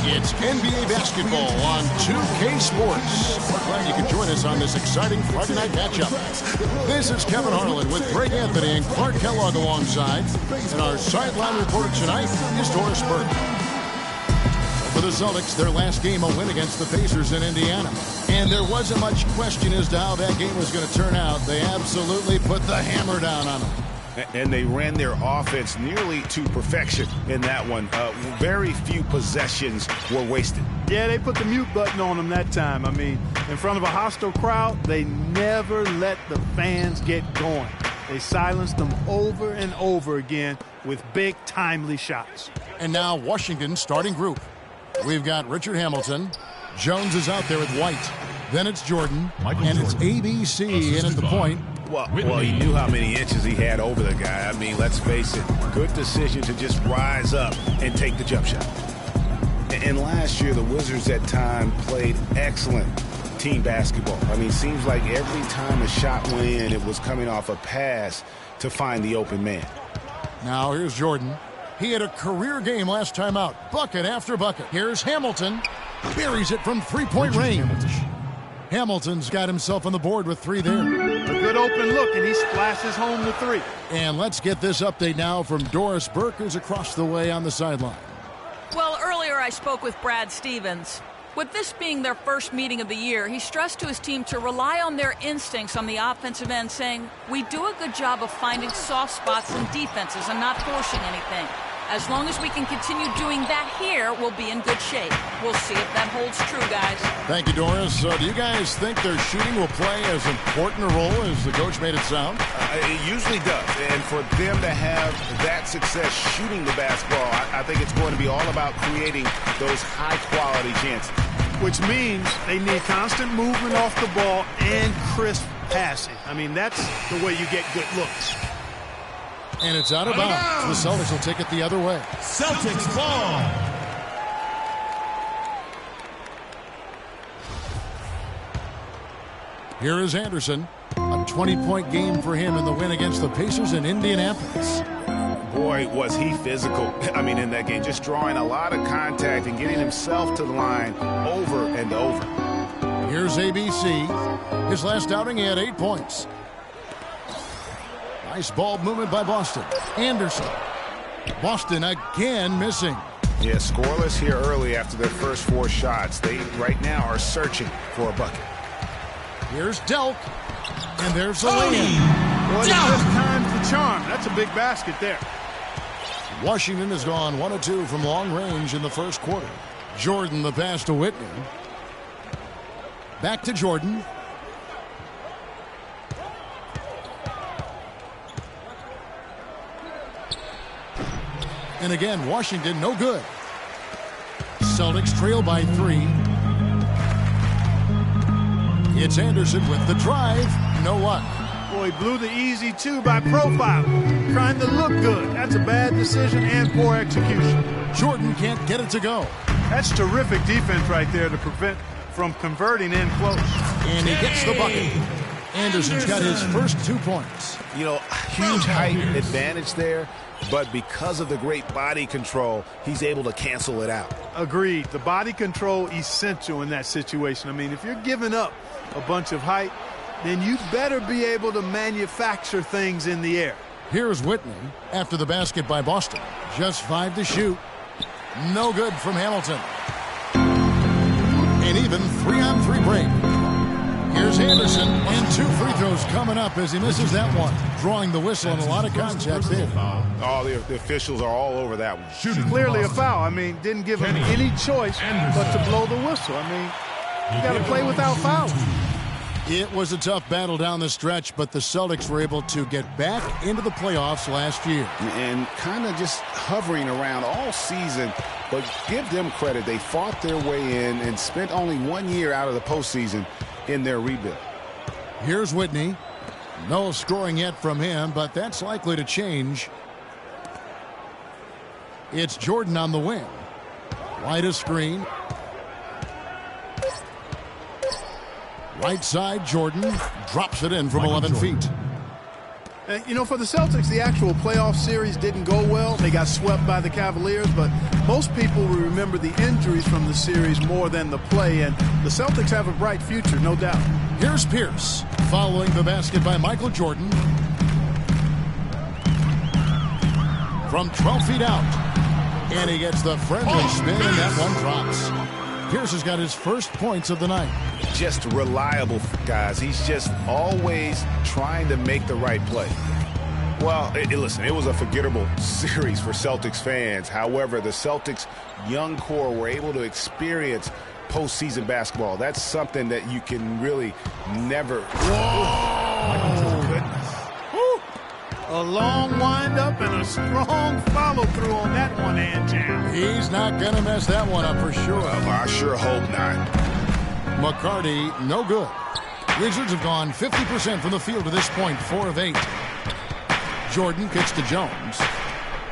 It's NBA basketball on 2K Sports. We're glad you can join us on this exciting Friday night matchup. This is Kevin Harlan with Greg Anthony and Clark Kellogg alongside. And our sideline reporter tonight is Doris Burke. For the Celtics, their last game a win against the Pacers in Indiana. And there wasn't much question as to how that game was going to turn out. They absolutely put the hammer down on them. And they ran their offense nearly to perfection in that one. Very few possessions were wasted. Yeah, they put the mute button on them that time. I mean, in front of a hostile crowd, they never let the fans get going. They silenced them over and over again with big, timely shots. And now Washington's starting group. We've got Richard Hamilton. Jones is out there with White. Then it's Jordan. And it's ABC in at the point. Well, he knew how many inches he had over the guy. I mean, let's face it, good decision to just rise up and take the jump shot. And last year, the Wizards at time played excellent team basketball. I mean, seems like every time a shot went in, it was coming off a pass to find the open man. Now here's Jordan. He had a career game last time out. Bucket after bucket. Here's Hamilton. Buries it from three-point range. Hamilton's got himself on the board with three there. A good open look, and he splashes home the three. And let's get this update now from Doris Burke, who's across the way on the sideline. Well, earlier I spoke with Brad Stevens. With this being their first meeting of the year, he stressed to his team to rely on their instincts on the offensive end, saying, "We do a good job of finding soft spots in defenses and not forcing anything. As long as we can continue doing that here, we'll be in good shape. We'll see if that holds true, guys." Thank you, Doris. Do you guys think their shooting will play as important a role as the coach made it sound? It usually does. And for them to have that success shooting the basketball, I think it's going to be all about creating those high-quality chances. Which means they need constant movement off the ball and crisp passing. I mean, that's the way you get good looks. And it's out of bounds. The Celtics will take it the other way. Celtics ball. Here is Anderson. A 20-point game for him in the win against the Pacers in Indianapolis. Boy, was he physical. I mean, in that game, just drawing a lot of contact and getting himself to the line over and over. Here's ABC. His last outing, he had 8 points. Nice ball movement by Boston. Anderson. Boston again missing. Yeah, scoreless here early after their first 4 shots. They right now are searching for a bucket. Here's Delk. And there's the lane. Well, just time for charm. That's a big basket there. Washington has gone 1 of 2 from long range in the first quarter. Jordan the pass to Whitney. Back to Jordan. And again, Washington no good. Celtics trail by 3. It's Anderson with the drive. No luck. Boy, he blew the easy 2 by profile. Trying to look good. That's a bad decision and poor execution. Jordan can't get it to go. That's terrific defense right there to prevent from converting in close. And he gets the bucket. Anderson's got his first 2 points. You know, huge height advantage there, but because of the great body control, he's able to cancel it out. Agreed. The body control essential in that situation. I mean, if you're giving up a bunch of height, then you better be able to manufacture things in the air. Here's Whitney after the basket by Boston. Just 5 to shoot. No good from Hamilton. An even 3-on-3 break. Here's Anderson, and 2 free throws coming up as he misses that one. Drawing the whistle and a lot of contact there. Oh, the officials are all over that one. Clearly a foul. I mean, didn't give him any choice but to blow the whistle. I mean, you got to play without fouling. It was a tough battle down the stretch, but the Celtics were able to get back into the playoffs last year. And kind of just hovering around all season, but give them credit. They fought their way in and spent only 1 year out of the postseason in their rebuild. Here's Whitney. No scoring yet from him, but that's likely to change. It's Jordan on the wing. Wide a screen. Right side, Jordan drops it in from 11 feet. You know, for the Celtics, the actual playoff series didn't go well. They got swept by the Cavaliers, but most people will remember the injuries from the series more than the play, and the Celtics have a bright future, no doubt. Here's Pierce, following the basket by Michael Jordan. From 12 feet out, and he gets the friendly spin, and that one drops. Pierce has got his first points of the night. Just reliable, guys. He's just always trying to make the right play. Well, listen, it was a forgettable series for Celtics fans. However, the Celtics' young core were able to experience postseason basketball. That's something that you can really never... Whoa! Goodness. A long wind-up and a strong follow-through on that one-hand jam. He's not going to mess that one up for sure. Well, I sure hope not. McCarty, no good. Wizards have gone 50% from the field to this point, 4 of 8. Jordan kicks to Jones.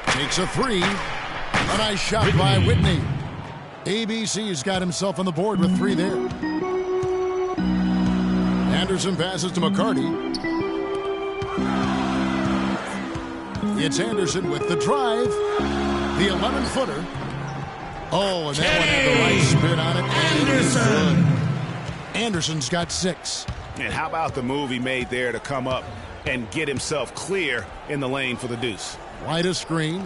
Takes a three. A nice shot by Whitney. ABC's got himself on the board with 3 there. Anderson passes to McCarty. It's Anderson with the drive. The 11-footer. Oh, and that one had the right spin on it. Anderson. Anderson's got 6. And how about the move he made there to come up and get himself clear in the lane for the deuce? White a screen.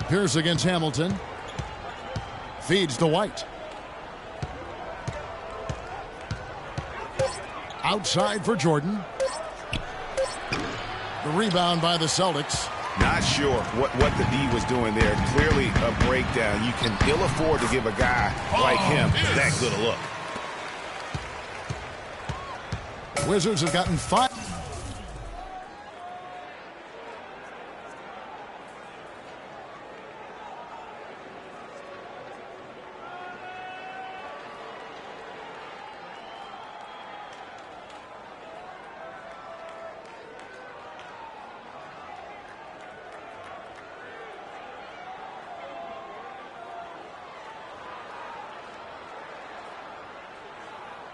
Pierce against Hamilton. Feeds to White. Outside for Jordan. The rebound by the Celtics. Not sure what the D was doing there. Clearly a breakdown. You can ill afford to give a guy like him that good a look. Wizards have gotten 5.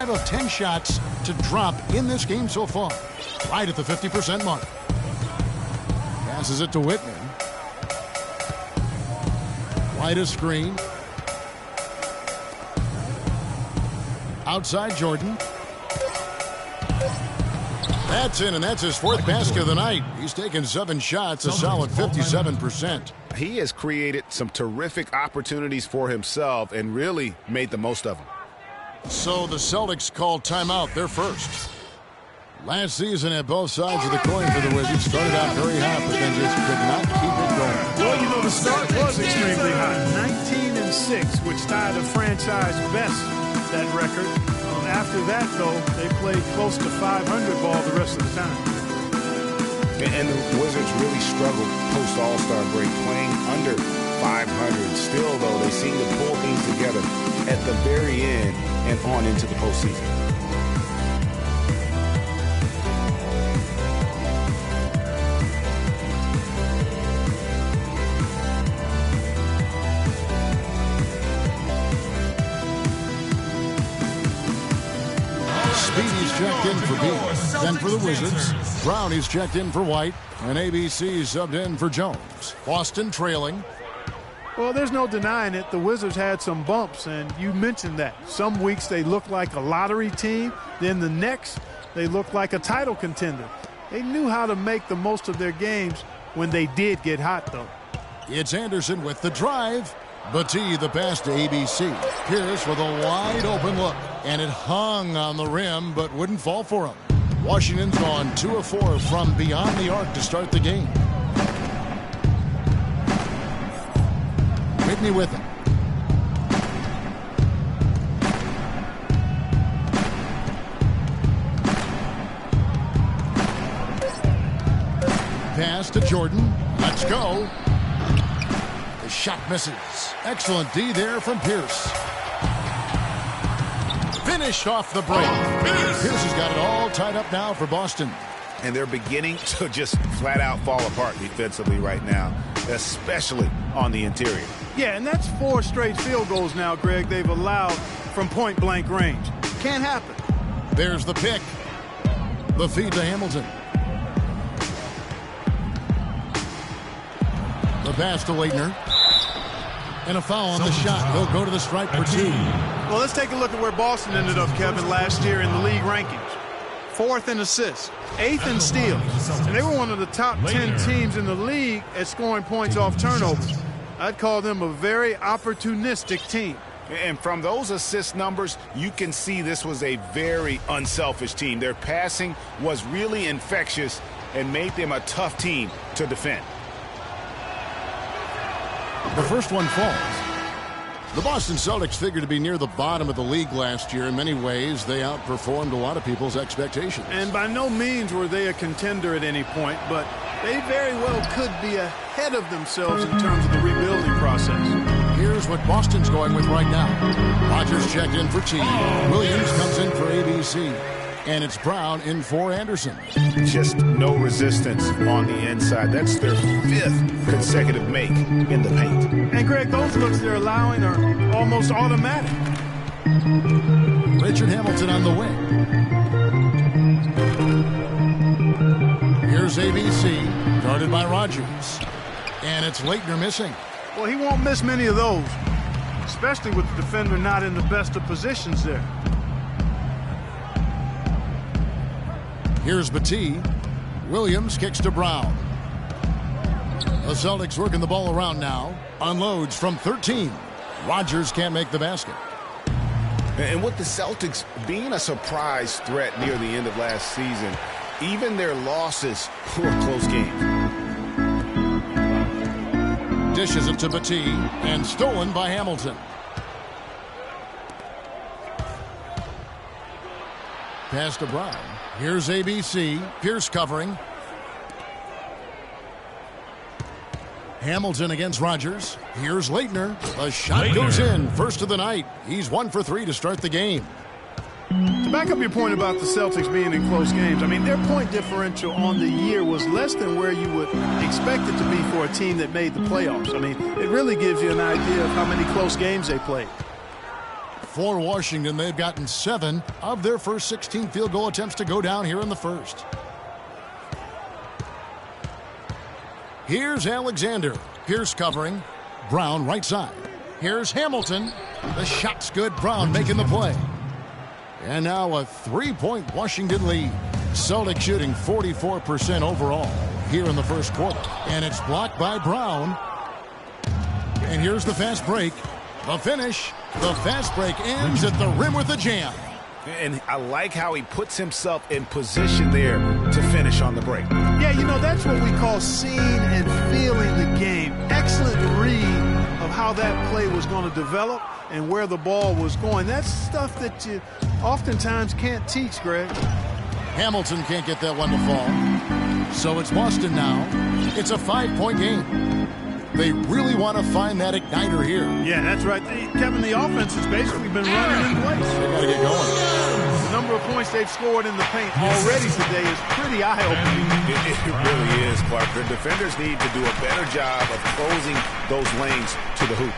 Of 10 shots to drop in this game so far. Right at the 50% mark. Passes it to Whitman. White a screen. Outside Jordan. That's in, and that's his 4th basket of the night. He's taken 7 shots, a solid 57%. He has created some terrific opportunities for himself and really made the most of them. So the Celtics called timeout, their first. Last season at both sides of the coin for the Wizards started out very hot, but then just could not keep it going. Well, you know, the start was extremely hot. 19-6, which tied a franchise best, that record. After that, though, they played close to 500 ball the rest of the time. And the Wizards really struggled post-All-Star break, playing under 500. Still, though, they seem to pull things together at the very end and on into the postseason. Speedy's checked in for B. Then for the Wizards, Brownie's checked in for White, and ABC subbed in for Jones. Boston trailing. Well, there's no denying it. The Wizards had some bumps, and you mentioned that. Some weeks they look like a lottery team. Then the next, they look like a title contender. They knew how to make the most of their games when they did get hot, though. It's Anderson with the drive. Battie the pass to ABC. Pierce with a wide open look. And it hung on the rim, but wouldn't fall for him. Washington's gone 2 of 4 from beyond the arc to start the game. Whitney with it. Pass to Jordan. Let's go. The shot misses. Excellent D there from Pierce. Finished off the break. Pierce has got it all tied up now for Boston. And they're beginning to just flat out fall apart defensively right now, especially on the interior. Yeah, and that's 4 straight field goals now, Greg, they've allowed from point-blank range. Can't happen. There's the pick. The feed to Hamilton. The pass to Leitner. And a foul on the shot. They'll go to the stripe for 2. Well, let's take a look at where Boston ended up, Kevin, last year in the league rankings. 4th in assists, 8th in steals. And they were one of the top 10 teams in the league at scoring points off turnovers. I'd call them a very opportunistic team. And from those assist numbers, you can see this was a very unselfish team. Their passing was really infectious and made them a tough team to defend. The first one falls. The Boston Celtics figured to be near the bottom of the league last year. In many ways, they outperformed a lot of people's expectations. And by no means were they a contender at any point, but they very well could be ahead of themselves in terms of the rebuilding process. Here's what Boston's going with right now. Rogers checked in for T. Williams comes in for ABC. And it's Brown in for Anderson. Just no resistance on the inside. That's their 5th consecutive make in the paint. And, Greg, those looks they're allowing are almost automatic. Richard Hamilton on the wing. Here's ABC, guarded by Rogers. And it's Leitner missing. Well, he won't miss many of those, especially with the defender not in the best of positions there. Here's Battie. Williams kicks to Brown. The Celtics working the ball around now. Unloads from 13. Rogers can't make the basket. And with the Celtics being a surprise threat near the end of last season, even their losses were close games. Dishes it to Battie and stolen by Hamilton. Pass to Brown. Here's ABC. Pierce covering. Hamilton against Rogers. Here's Leitner. The shot goes in. First of the night. He's 1 for 3 to start the game. To back up your point about the Celtics being in close games, I mean, their point differential on the year was less than where you would expect it to be for a team that made the playoffs. I mean, it really gives you an idea of how many close games they played. For Washington, they've gotten 7 of their first 16 field goal attempts to go down here in the first. Here's Alexander. Pierce covering. Brown right side. Here's Hamilton. The shot's good. Brown making the play. And now a 3-point Washington lead. Celtics shooting 44% overall here in the first quarter. And it's blocked by Brown. And here's the fast break. The finish. The fast break ends at the rim with a jam. And I like how he puts himself in position there to finish on the break. Yeah, you know, that's what we call seeing and feeling the game. Excellent read of how that play was going to develop and where the ball was going. That's stuff that you oftentimes can't teach, Greg. Hamilton can't get that one to fall. So it's Boston now. It's a 5-point game. They really want to find that igniter here. Yeah, that's right. Kevin, the offense has basically been running in place. They got to get going. The number of points they've scored in the paint already today is pretty eye-opening. It really is, Clark. The defenders need to do a better job of closing those lanes to the hoop.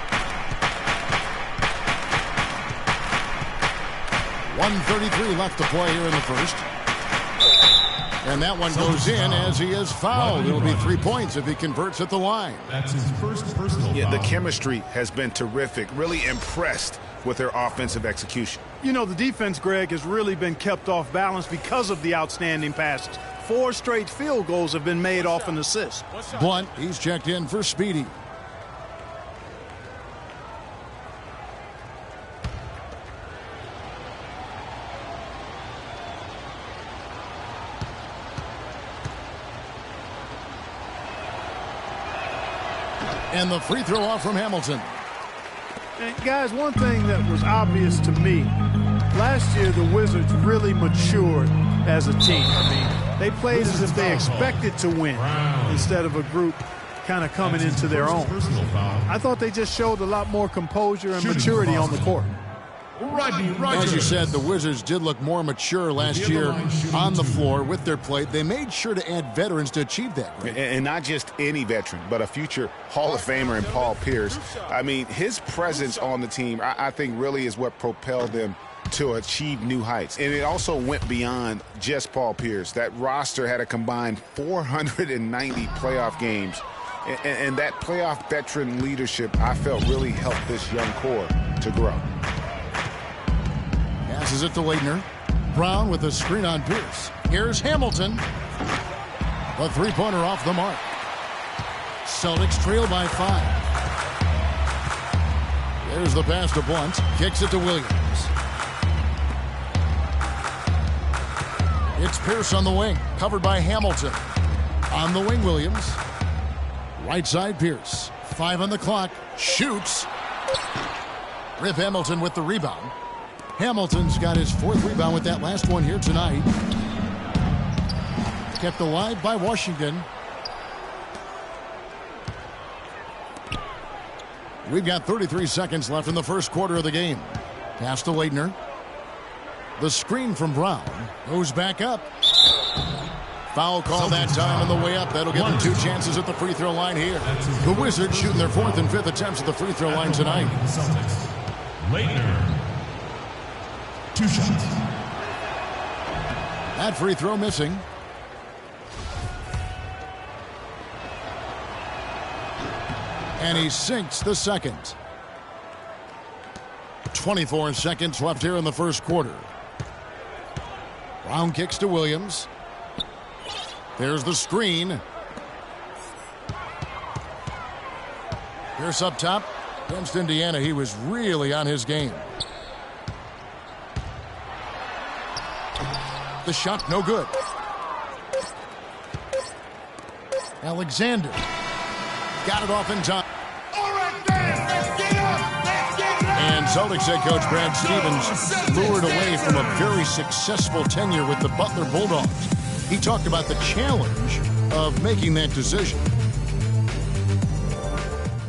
1:33 left to play here in the first. And that one goes in as he is fouled. It'll be 3 points if he converts at the line. That's his first personal foul. The foul. chemistry has been terrific. Really impressed with their offensive execution. You know, the defense, Greg, has really been kept off balance because of the outstanding passes. 4 straight field goals have been made off an assist. Blunt, he's checked in for Speedy. And the free throw off from Hamilton. And guys, one thing that was obvious to me, last year the Wizards really matured as a team. I mean, they played as if they expected to win instead of a group kind of coming into their own. I thought they just showed a lot more composure and maturity on the court. As you said, the Wizards did look more mature last year on the floor with their play. They made sure to add veterans to achieve that. Right? And not just any veteran, but a future Hall of Famer in Paul Pierce. I mean, his presence on the team, I think, really is what propelled them to achieve new heights. And it also went beyond just Paul Pierce. That roster had a combined 490 playoff games. And that playoff veteran leadership, I felt, really helped this young core to grow. Passes it to Leitner. Brown with a screen on Pierce. Here's Hamilton. A three-pointer off the mark. Celtics trail by 5. There's the pass to Blunt. Kicks it to Williams. It's Pierce on the wing. Covered by Hamilton. On the wing, Williams. Right side, Pierce. 5 on the clock. Shoots. Rip Hamilton with the rebound. Hamilton's got his 4th rebound with that last one here tonight. Kept alive by Washington. We've got 33 seconds left in the first quarter of the game. Pass to Leitner. The screen from Brown goes back up. Foul call that time on the way up. That'll give them 2 chances at the free throw line here. The Wizards shooting their 4th and 5th attempts at the free throw line tonight. Leitner. 2 shots. That free throw missing. And he sinks the second. 24 seconds left here in the first quarter. Brown kicks to Williams. There's the screen. Pierce up top. Against Indiana, he was really on his game. The shot, no good. Alexander. Got it off in time. All right, guys, let's get up. Let's get up. And Celtics head coach Brad Stevens lured away from a very successful tenure with the Butler Bulldogs. He talked about the challenge of making that decision.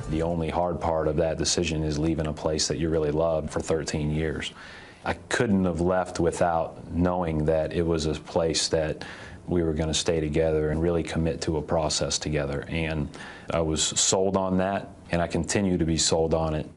The only hard part of that decision is leaving a place that you really loved for 13 years. I couldn't have left without knowing that it was a place that we were going to stay together and really commit to a process together. And I was sold on that, and I continue to be sold on it.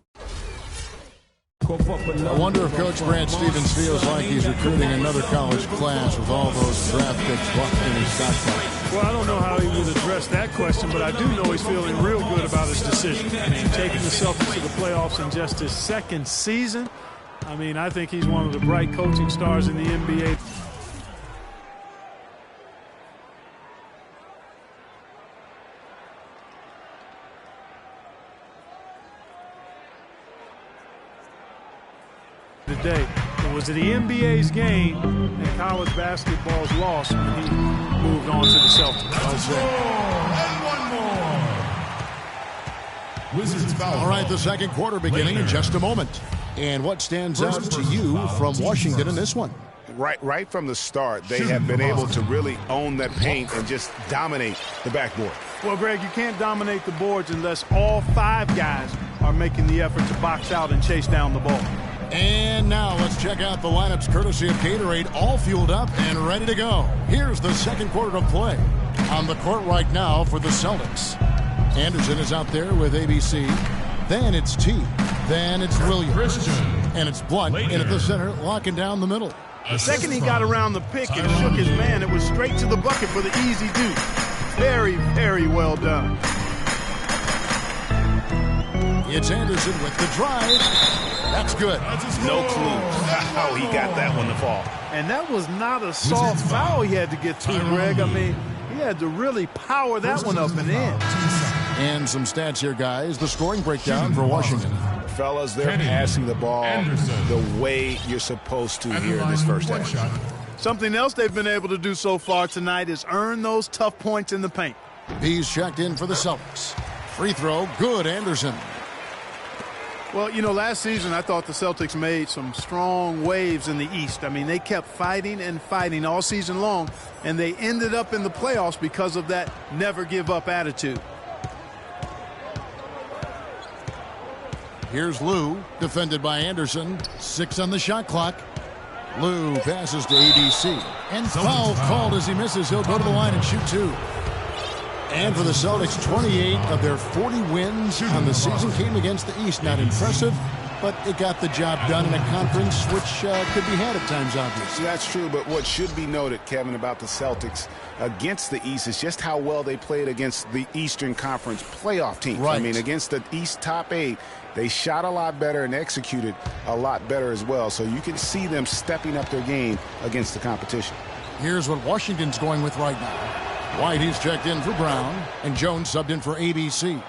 I wonder if Coach Brad Stevens feels like he's recruiting another college class with all those draft picks locked in his stockpile. Well, I don't know how he would address that question, but I do know he's feeling real good about his decision. I mean, taking the Celtics to the playoffs in just his 2nd season. I mean, I think he's one of the bright coaching stars in the NBA. Today, it was the NBA's game and college basketball's loss when he moved on to the Celtics. And one more. Wizards foul. All right, the second quarter beginning in just a moment. And what stands out to you from Washington in this one? Right from the start, they have been able to really own that paint and just dominate the backboard. Well, Greg, you can't dominate the boards unless all 5 guys are making the effort to box out and chase down the ball. And now let's check out the lineups courtesy of Gatorade, all fueled up and ready to go. Here's the second quarter of play. On the court right now for the Celtics. Anderson is out there with ABC. Then it's T. Then it's Williams. And it's Blunt in at the center, locking down the middle. The second he got around the pick and shook his man, it was straight to the bucket for the easy deuce. Very, very well done. It's Anderson with the drive. That's good. No clue how he got that one to fall. And that was not a soft foul he had to get to, Greg. I mean, he had to really power that one up and in. And some stats here, guys. The scoring breakdown for Washington. Fellas, they're passing the ball the way you're supposed to here in this first half. Something else they've been able to do so far tonight is earn those tough points in the paint. He's checked in for the Celtics. Free throw, good, Anderson. Well, you know, last season I thought the Celtics made some strong waves in the East. I mean, they kept fighting and fighting all season long, and they ended up in the playoffs because of that never-give-up attitude. Here's Lou, defended by Anderson. 6 on the shot clock. Lou passes to ABC. And foul called as he misses. He'll go to the line and shoot 2. And for the Celtics, 28 of their 40 wins on the season came against the East. Not impressive, but it got the job done in a conference which could be had at times, obviously. That's true, but what should be noted, Kevin, about the Celtics against the East is just how well they played against the Eastern Conference playoff teams. Right. I mean, against the East top 8, they shot a lot better and executed a lot better as well. So you can see them stepping up their game against the competition. Here's what Washington's going with right now. White, he's checked in for Brown, and Jones subbed in for ABC.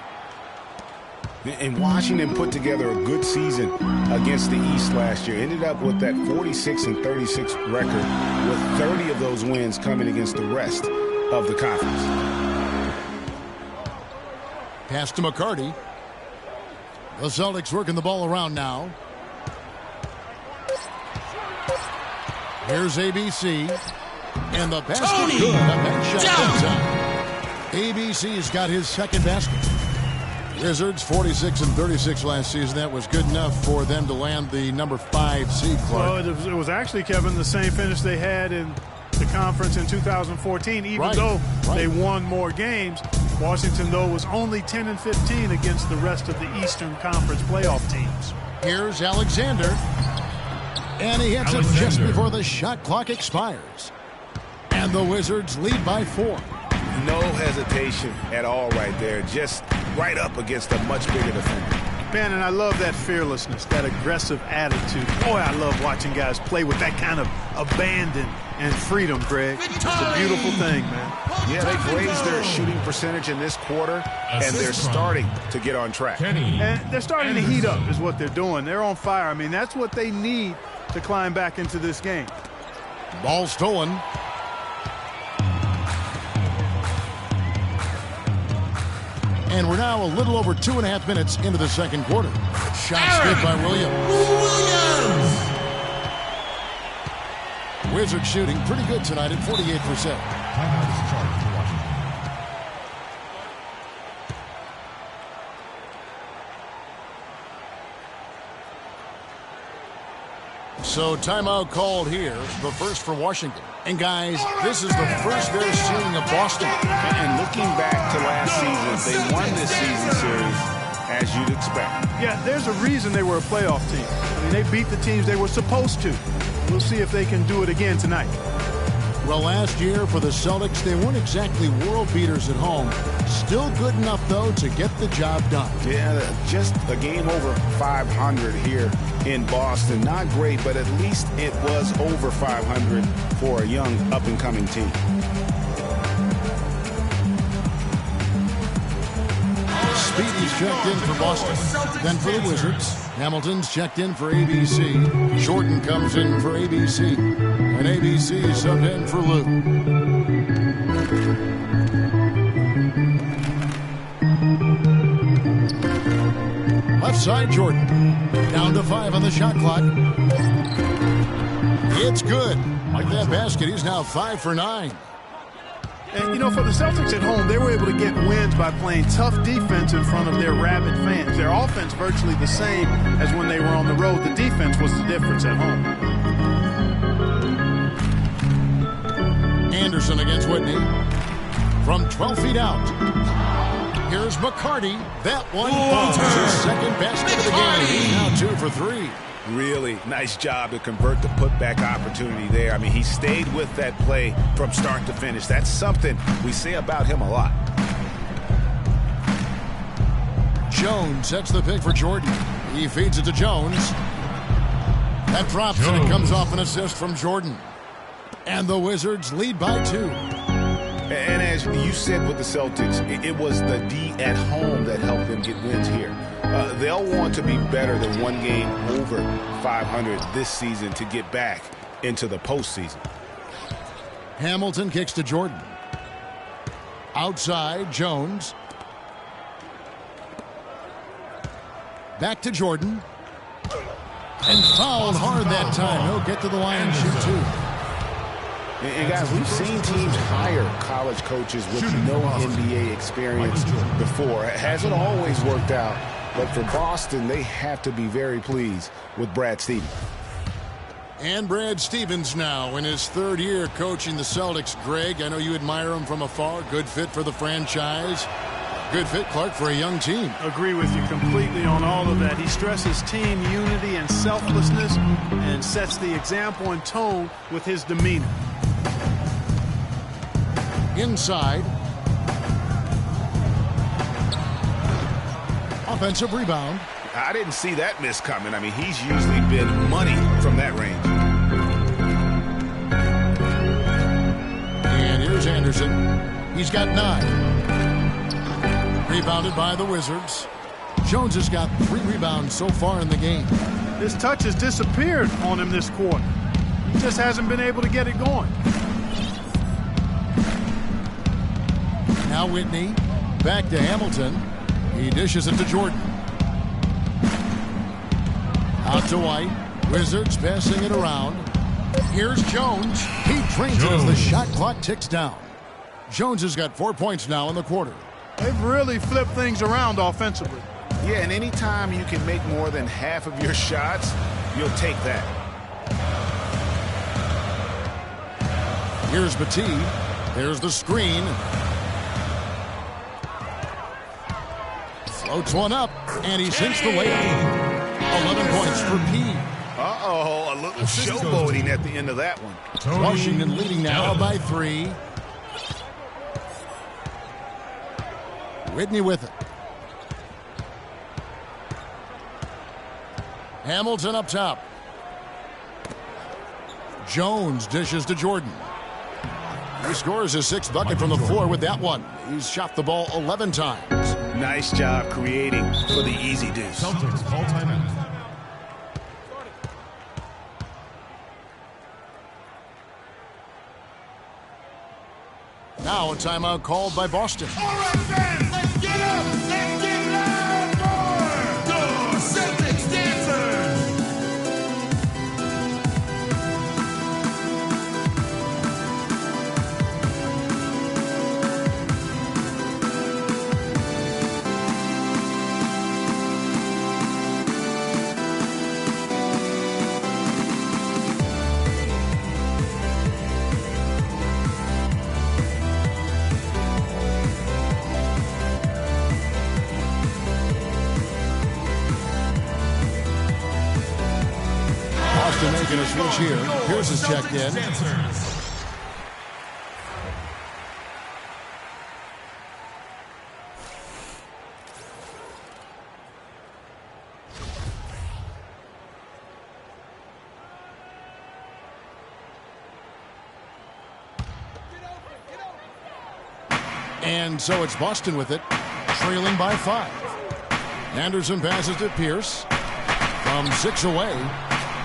And Washington put together a good season against the East last year. Ended up with that 46-36 record, with 30 of those wins coming against the rest of the conference. Pass to McCarty. The Celtics working the ball around now. Here's ABC. And the basket good. A bench shot that time. ABC's got his second basket. Wizards 46-36 last season. That was good enough for them to land the number 5 seed, Clark. Well, it was actually, Kevin, the same finish they had in the conference in 2014, even though they won more games. Washington, though, was only 10-15 against the rest of the Eastern Conference playoff teams. Here's Alexander. And he hits it just before the shot clock expires. And the Wizards lead by 4. No hesitation at all right there. Just right up against a much bigger defender. Man, and I love that fearlessness, that aggressive attitude. Boy, I love watching guys play with that kind of abandon and freedom, Greg. It's a beautiful thing, man. Yeah, they've raised their shooting percentage in this quarter, and they're starting to get on track. And they're starting to heat up is what they're doing. They're on fire. I mean, that's what they need to climb back into this game. Ball stolen. And we're now a little over 2.5 minutes into the second quarter. Shot skipped by Williams. Wizards shooting pretty good tonight at 48%. So timeout called here, the first for Washington. And guys, this is the first they're seeing of Boston. And looking back to last season, they won this season series as you'd expect. Yeah, there's a reason they were a playoff team. I mean, they beat the teams they were supposed to. We'll see if they can do it again tonight. Well, last year for the Celtics, they weren't exactly world beaters at home. Still good enough, though, to get the job done. Yeah, just a game over 500 here in Boston. Not great, but at least it was over 500 for a young, up-and-coming team. Speedy's checked in for Boston. Then for the Wizards, Hamilton's checked in for ABC. Jordan comes in for ABC. And ABC subbed in for Lou. Left side, Jordan. Down to 5 on the shot clock. It's good. Like that basket, he's now 5 for 9. And, you know, for the Celtics at home, they were able to get wins by playing tough defense in front of their rabid fans. Their offense virtually the same as when they were on the road. The defense was the difference at home. Anderson against Whitney. From 12 feet out. Here's McCarty. That one falls. His second basket of the game. He's now 2 for 3. Really nice job to convert the putback opportunity there. I mean, he stayed with that play from start to finish. That's something we say about him a lot. Jones sets the pick for Jordan. He feeds it to Jones. That drops and it comes off an assist from Jordan. And the Wizards lead by 2. And as you said with the Celtics, it was the D at home that helped them get wins here. They'll want to be better than one game over 500 this season to get back into the postseason. Hamilton kicks to Jordan. Outside, Jones. Back to Jordan. And fouled hard that time. He'll get to the line and shoot 2. And guys, we've seen teams hire college coaches with no NBA experience before. It hasn't always worked out, but for Boston, they have to be very pleased with Brad Stevens. And Brad Stevens now in his 3rd year coaching the Celtics. Greg, I know you admire him from afar. Good fit for the franchise. Good fit, Clark, for a young team. Agree with you completely on all of that. He stresses team unity and selflessness and sets the example and tone with his demeanor. Inside. Offensive rebound. I didn't see that miss coming. I mean, he's usually been money from that range. And here's Anderson. He's got 9. Rebounded by the Wizards. Jones has got 3 rebounds so far in the game. His touch has disappeared on him this quarter. He just hasn't been able to get it going. Now Whitney. Back to Hamilton. He dishes it to Jordan. Out to White. Wizards passing it around. Here's Jones. He drains it as the shot clock ticks down. Jones has got 4 points now in the quarter. They've really flipped things around offensively. Yeah, and anytime you can make more than half of your shots, you'll take that. Here's Batiste. There's the screen. Floats one up, and he sinks the layup. 11 points for P. Uh-oh, a little showboating at the end of that one. Washington leading now by 3. Whitney with it. Hamilton up top. Jones dishes to Jordan. He scores his 6th bucket from the floor with that one. He's shot the ball 11 times. Nice job creating for the easy deuce. Celtics call timeout. Now a timeout called by Boston. All right, fans, let's get up. Let's get loud for the Celtics dancers. Making a switch here. Pierce is checked in. And so it's Boston with it, trailing by 5. Anderson passes to Pierce. From 6 away.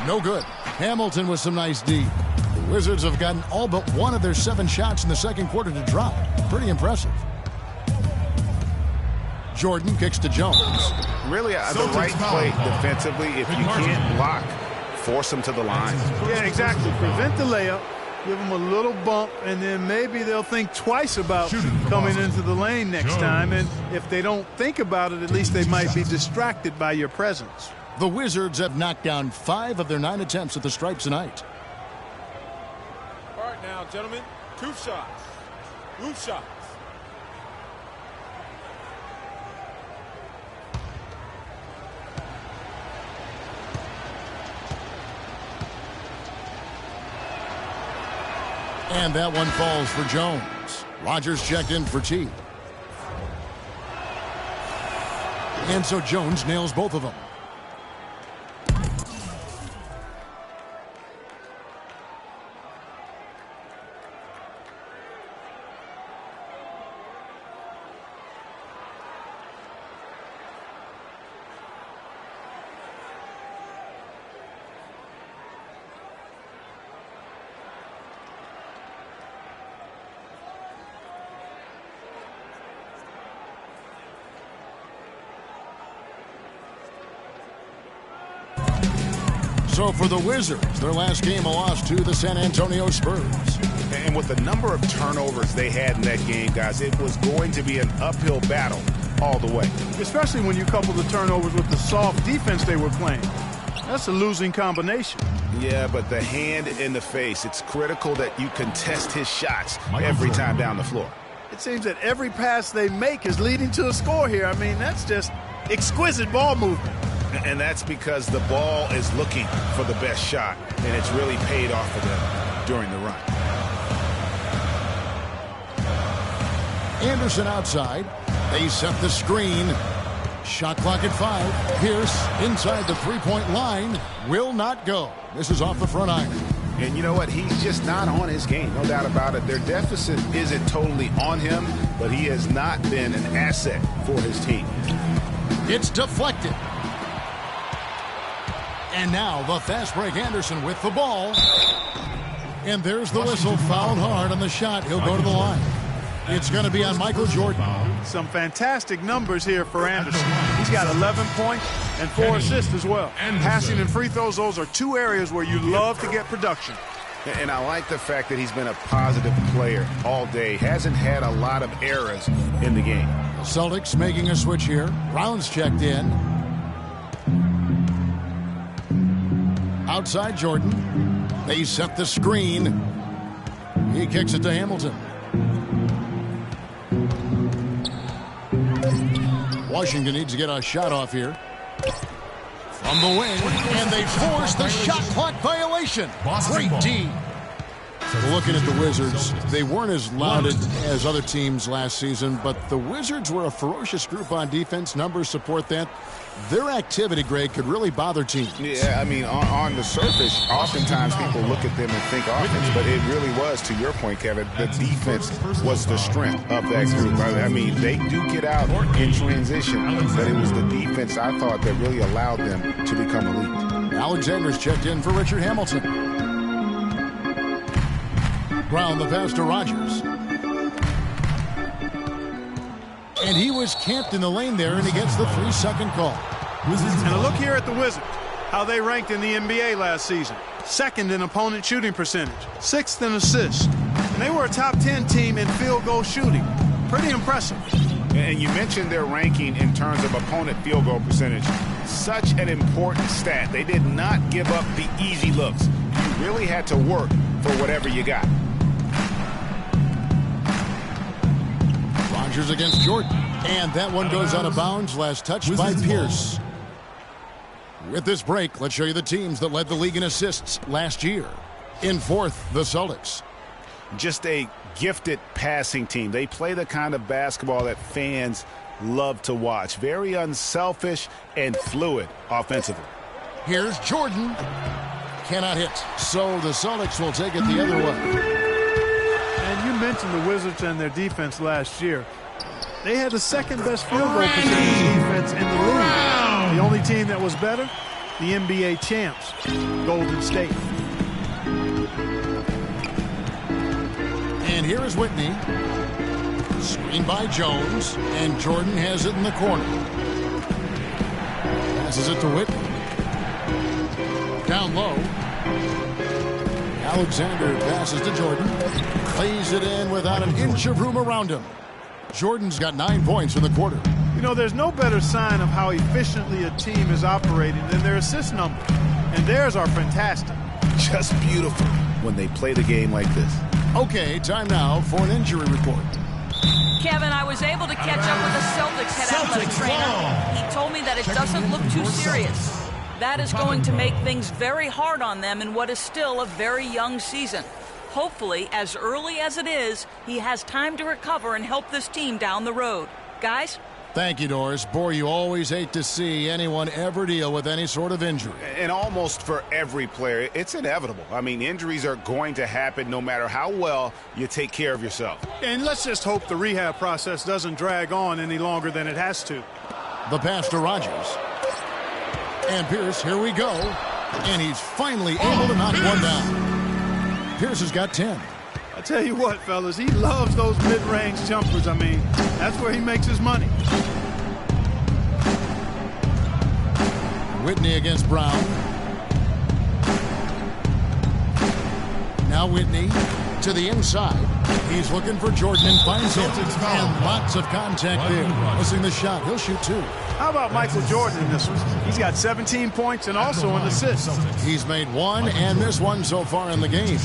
No good. Hamilton with some nice D. The Wizards have gotten all but one of their 7 shots in the second quarter to drop. Pretty impressive. Jordan kicks to Jones. Really, the right play defensively. If you can't block, force them to the line. Yeah, exactly. Prevent the layup. Give them a little bump, and then maybe they'll think twice about coming into the lane next time. And if they don't think about it, at least they might be distracted by your presence. The Wizards have knocked down 5 of their 9 attempts at the stripes tonight. All right now, gentlemen, 2 shots. 2 shots. And that one falls for Jones. Rogers checked in for T. And so Jones nails both of them. So for the Wizards, their last game a loss to the San Antonio Spurs. And with the number of turnovers they had in that game, guys, it was going to be an uphill battle all the way. Especially when you couple the turnovers with the soft defense they were playing. That's a losing combination. Yeah, but the hand in the face, it's critical that you contest his shots every time down the floor. It seems that every pass they make is leading to a score here. I mean, that's just exquisite ball movement. And that's because the ball is looking for the best shot, and it's really paid off for them during the run. Anderson outside. They set the screen. Shot clock at 5. Pierce inside the three-point line. Will not go. This is off the front iron. And you know what? He's just not on his game. No doubt about it. Their deficit isn't totally on him, but he has not been an asset for his team. It's deflected. And now the fast break Anderson with the ball. And there's the whistle. Fouled hard on the shot. He'll go to the line. It's going to be on Michael Jordan. Some fantastic numbers here for Anderson. He's got 11 points and 4 assists as well. Passing and free throws, those are 2 areas where you love to get production. And I like the fact that he's been a positive player all day. Hasn't had a lot of errors in the game. Celtics making a switch here. Brown's checked in. Outside Jordan. They set the screen. He kicks it to Hamilton. Washington needs to get a shot off here. From the wing, and they force the shot clock violation. Great D. Looking at the Wizards, they weren't as lauded as other teams last season, but the Wizards were a ferocious group on defense. Numbers support that. Their activity, Greg, could really bother teams. Yeah, I mean, on the surface, oftentimes people look at them and think offense, but it really was, to your point, Kevin, the defense was the strength of that group. I mean, they do get out in transition, but it was the defense, I thought, that really allowed them to become elite. Alexander's checked in for Richard Hamilton. Brown, the pass to Rogers. And he was camped in the lane there, and he gets the 3-second call. And a look here at the Wizards, how they ranked in the NBA last season. 2nd in opponent shooting percentage, 6th in assists. And they were a top 10 team in field goal shooting. Pretty impressive. And you mentioned their ranking in terms of opponent field goal percentage. Such an important stat. They did not give up the easy looks. You really had to work for whatever you got. Rogers against Jordan. And that one goes out of bounds. Last touch by Pierce. With this break, let's show you the teams that led the league in assists last year. In 4th, the Celtics. Just a gifted passing team. They play the kind of basketball that fans love to watch. Very unselfish and fluid offensively. Here's Jordan. Cannot hit. So the Celtics will take it the other way. And you mentioned the Wizards and their defense last year. They had the 2nd best field goal percentage defense in the league. The only team that was better, the NBA champs, Golden State. And here is Whitney. Screen by Jones. And Jordan has it in the corner. Passes it to Whitney. Down low. Alexander passes to Jordan. Plays it in without an inch of room around him. Jordan's got 9 points in the quarter. You know, there's no better sign of how efficiently a team is operating than their assist number. And theirs are fantastic. Just beautiful when they play the game like this. Okay, time now for an injury report. Kevin, I was able to catch up with the Celtics head athletic trainer. He told me that it doesn't look too serious. That is going to make things very hard on them in what is still a very young season. Hopefully, as early as it is, he has time to recover and help this team down the road. Guys? Thank you, Doris. Boy, you always hate to see anyone ever deal with any sort of injury. And almost for every player, it's inevitable. I mean, injuries are going to happen no matter how well you take care of yourself. And let's just hope the rehab process doesn't drag on any longer than it has to. The pass to Rogers. And Pierce, here we go. And he's finally able to knock one down. Pierce has got 10. I tell you what, fellas, he loves those mid-range jumpers. I mean, that's where he makes his money. Whitney against Brown. Now Whitney to the inside. He's looking for Jordan and finds him. And lots of contact there. Missing the shot. He'll shoot 2. How about Michael Jordan in this one? He's got 17 points and also an assist. He's made 1 and missed 1 so far in the game.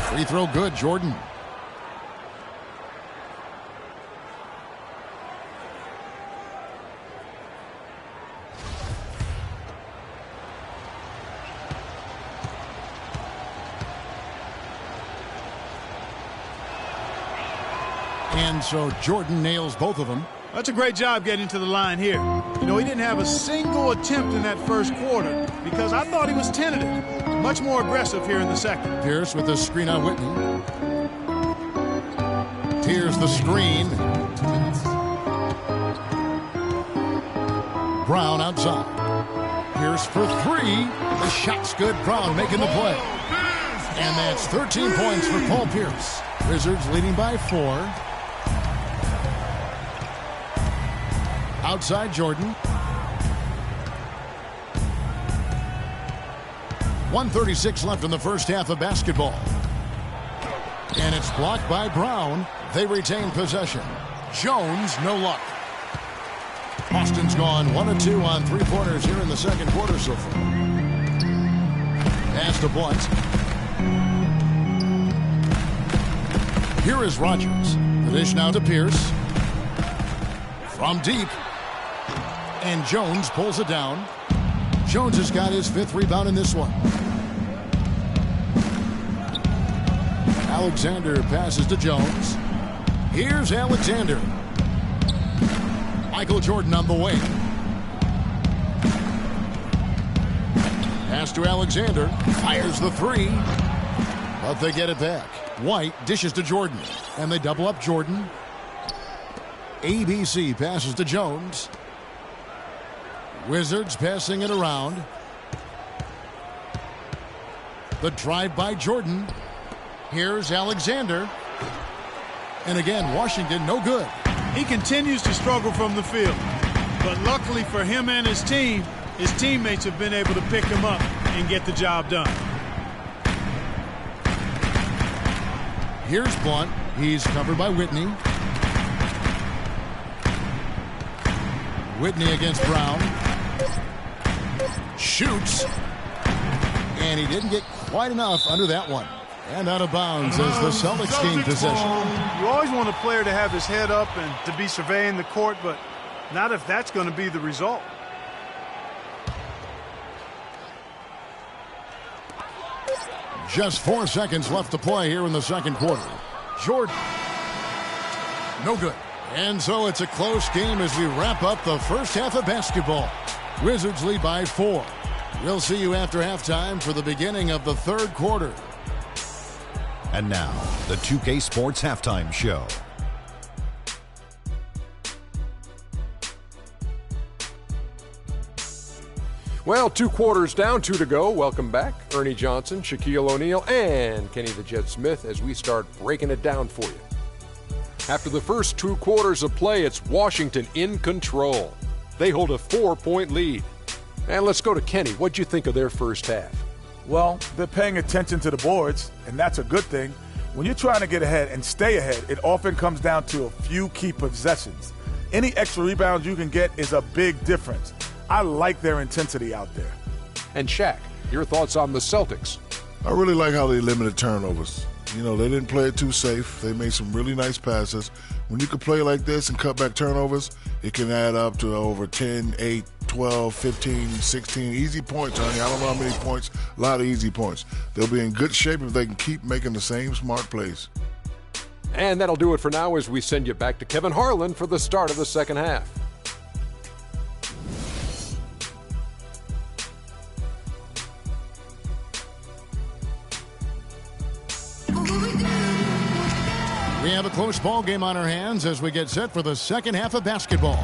Free throw good, Jordan. And so Jordan nails both of them. That's a great job getting to the line here. You know, he didn't have a single attempt in that first quarter because I thought he was tentative. Much more aggressive here in the second. Pierce with the screen on Whitney. Here's the screen. Brown outside. Pierce for three. The shot's good. Brown making the play. And that's 13 points for Paul Pierce. Wizards leading by 4. Outside Jordan. 1:36 left in the first half of basketball. And it's blocked by Brown. They retain possession. Jones, no luck. Boston's gone 1 of 2 on three-pointers here in the second quarter so far. Pass to Blunt. Here is Rogers. The dish now to Pierce. From deep. And Jones pulls it down. Jones has got his 5th rebound in this one. Alexander passes to Jones. Here's Alexander. Michael Jordan on the wing. Pass to Alexander. Fires the 3. But they get it back. White dishes to Jordan. And they double up Jordan. ABC passes to Jones. Wizards passing it around. The drive by Jordan. Here's Alexander. And again, Washington no good. He continues to struggle from the field. But luckily for him and his team, his teammates have been able to pick him up and get the job done. Here's Blunt. He's covered by Whitney. Whitney against Brown. Shoots. And he didn't get quite enough under that one. And out of bounds as the Celtics gain possession. You always want a player to have his head up and to be surveying the court, but not if that's going to be the result. Just 4 seconds left to play here in the second quarter. Jordan. No good. And so it's a close game as we wrap up the first half of basketball. Wizards lead by 4. We'll see you after halftime for the beginning of the third quarter. And now, the 2K Sports Halftime Show. Well, 2 quarters down, 2 to go. Welcome back. Ernie Johnson, Shaquille O'Neal, and Kenny the Jet Smith as we start breaking it down for you. After the first 2 quarters of play, it's Washington in control. They hold a 4-point lead. And let's go to Kenny. What'd you think of their first half? Well, they're paying attention to the boards, and that's a good thing. When you're trying to get ahead and stay ahead, it often comes down to a few key possessions. Any extra rebounds you can get is a big difference. I like their intensity out there. And Shaq, your thoughts on the Celtics? I really like how they limited turnovers. You know, they didn't play it too safe. They made some really nice passes. When you can play like this and cut back turnovers, it can add up to over 10, 8, 12, 15, 16 easy points, honey. I don't know how many points, a lot of easy points. They'll be in good shape if they can keep making the same smart plays. And that'll do it for now as we send you back to Kevin Harlan for the start of the second half. We have a close ball game on our hands as we get set for the second half of basketball.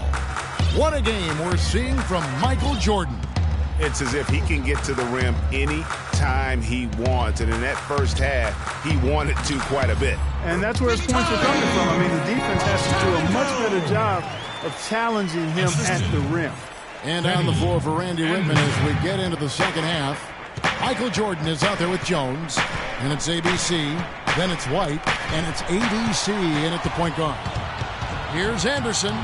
What a game we're seeing from Michael Jordan. It's as if he can get to the rim any time he wants. And in that first half, he wanted to quite a bit. And that's where his points are coming from. I mean, the defense has to do a much better job of challenging him at the rim. And on the floor for Randy Whitman as we get into the second half. Michael Jordan is out there with Jones. And it's ABC. Then it's White. And it's ABC in at the point guard. Here's Anderson.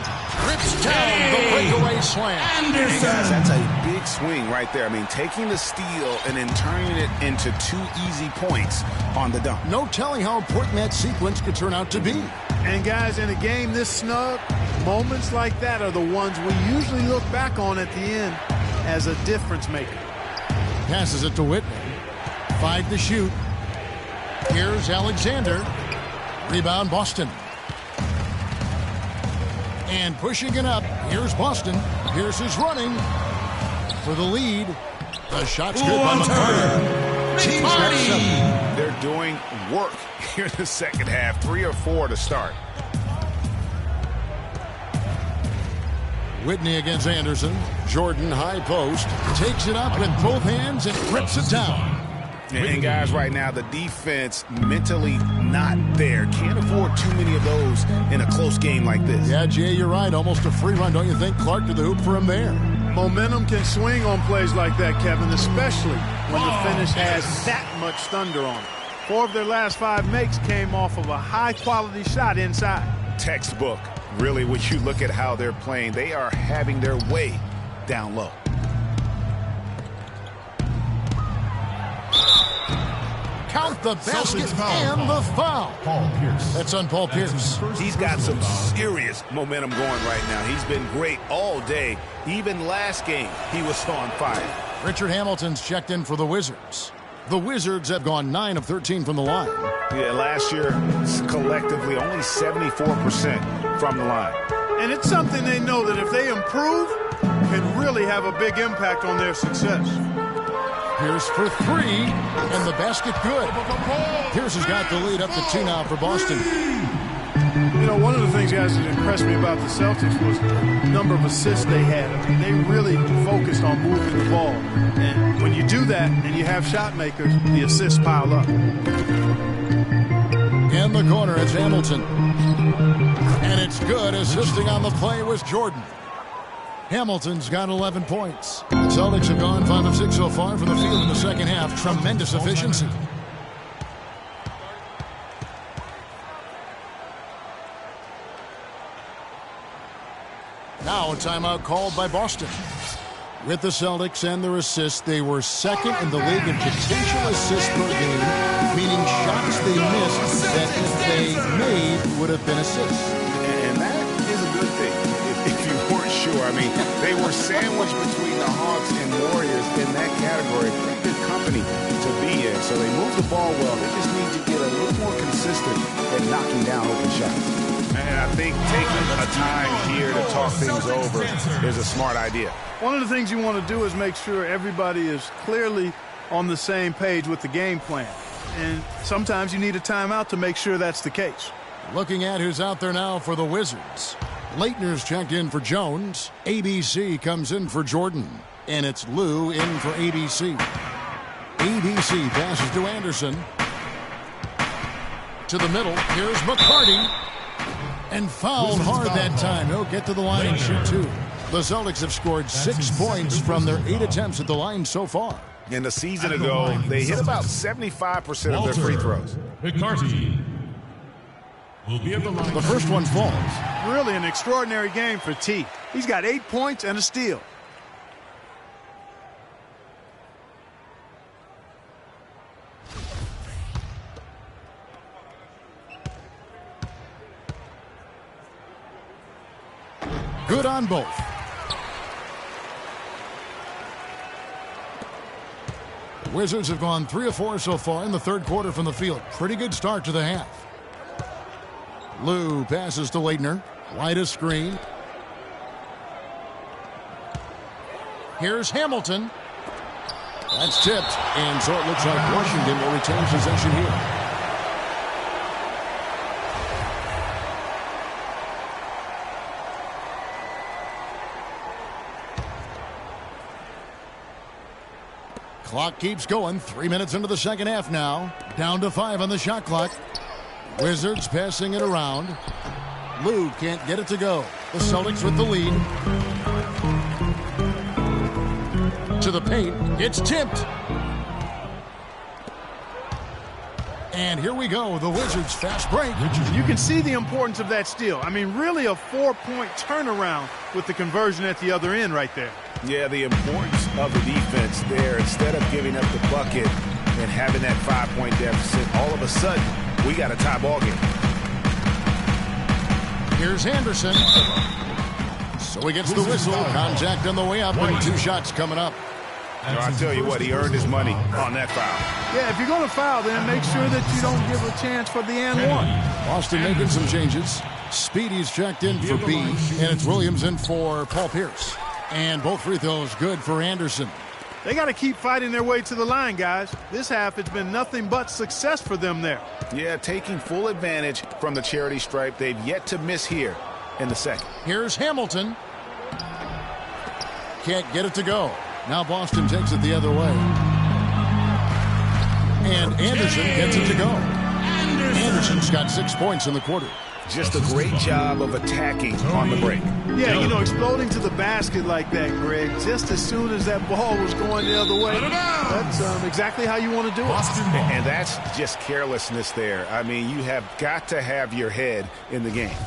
Rips down the breakaway slam. Hey guys, that's a big swing right there. I mean, taking the steal and then turning it into 2 easy points on the dunk. No telling how important that sequence could turn out to be. And guys, in a game this snug, moments like that are the ones we usually look back on at the end as a difference maker. Passes it to Whitney. 5 to shoot. Here's Alexander. Rebound Boston. And pushing it up, here's Boston. Pierce is running for the lead. The shot's good by McCarty. Team's got 7. They're doing work here in the second half. 3 or 4 to start. Whitney against Anderson. Jordan high post. Takes it up with both hands and rips it down. And guys, right now, the defense mentally not there. Can't afford too many of those in a close game like this. Yeah, Jay, you're right. Almost a free run, don't you think? Clark to the hoop for him there. Momentum can swing on plays like that, Kevin, especially when the finish has that much thunder on it. 4 of their last 5 makes came off of a high-quality shot inside. Textbook. Really, when you look at how they're playing, they are having their way down low. Count the basket and the foul. Paul Pierce. That's on Paul Pierce. He's got some serious momentum going right now. He's been great all day. Even last game, he was on fire. Richard Hamilton's checked in for the Wizards. The Wizards have gone 9 of 13 from the line. Yeah, last year, collectively, only 74% from the line. And it's something they know that if they improve, can really have a big impact on their success. Pierce for 3, and the basket good. Pierce has got the lead up to 2 now for Boston. You know, one of the things, guys, that impressed me about the Celtics was the number of assists they had. I mean, they really focused on moving the ball. And when you do that and you have shot makers, the assists pile up. In the corner, it's Hamilton. And it's good. Assisting on the play was Jordan. Hamilton's got 11 points. The Celtics have gone 5 of 6 so far from the field in the second half. Tremendous efficiency. Now a timeout called by Boston. With the Celtics and their assists, they were second in the league in potential assists per game, meaning shots they missed that if they made would have been assists. And that is a good thing, if you weren't sure. I mean, they were sandwiched between the Hawks and Warriors in that category. Pretty good company to be in. So they moved the ball well. They just need to get a little more consistent at knocking down open shots. And I think taking a time here to talk things over is a smart idea. One of the things you want to do is make sure everybody is clearly on the same page with the game plan. And sometimes you need a timeout to make sure that's the case. Looking at who's out there now for the Wizards. Leitner's checked in for Jones. ABC comes in for Jordan. And it's Lou in for ABC. ABC passes to Anderson. To the middle. Here's McCarty. And fouled hard that time. He'll get to the line and shoot 2. The Celtics have scored 6 points from their 8 attempts at the line so far. And a season ago, they hit about 75% of their free throws. McCarty will be at the line. The first one falls. Really an extraordinary game for T. He's got 8 points and a steal. Good on both. Wizards have gone 3 of 4 so far in the third quarter from the field. Pretty good start to the half. Lou passes to Leitner. Wide a screen. Here's Hamilton. That's tipped. And so it looks like Washington will retain possession here. Clock keeps going. 3 minutes into the second half now. Down to 5 on the shot clock. Wizards passing it around. Lou can't get it to go. The Celtics with the lead. To the paint. It's tipped. And here we go. The Wizards fast break. You can see the importance of that steal. I mean, really a 4-point turnaround with the conversion at the other end right there. Yeah, the importance of the defense there. Instead of giving up the bucket and having that 5-point deficit, all of a sudden, we got a tie ball game. Here's Anderson. So he gets the whistle. Contact on the way up and 2 shots coming up. I tell you what, he earned his money on that foul. Yeah, if you're going to foul, then make sure that you don't give a chance for the and one. Boston making some changes. Speedy's checked in for B, and it's Williams in for Paul Pierce. And both free throws good for Anderson. They got to keep fighting their way to the line, guys. This half, it's been nothing but success for them there. Yeah, taking full advantage from the charity stripe. They've yet to miss here in the second. Here's Hamilton. Can't get it to go. Now Boston takes it the other way. And Anderson gets it to go. Anderson's got 6 points in the quarter. Just a great job of attacking on the break. Yeah, you know, exploding to the basket like that, Greg, just as soon as that ball was going the other way. That's exactly how you want to do it. And that's just carelessness there. I mean, you have got to have your head in the game.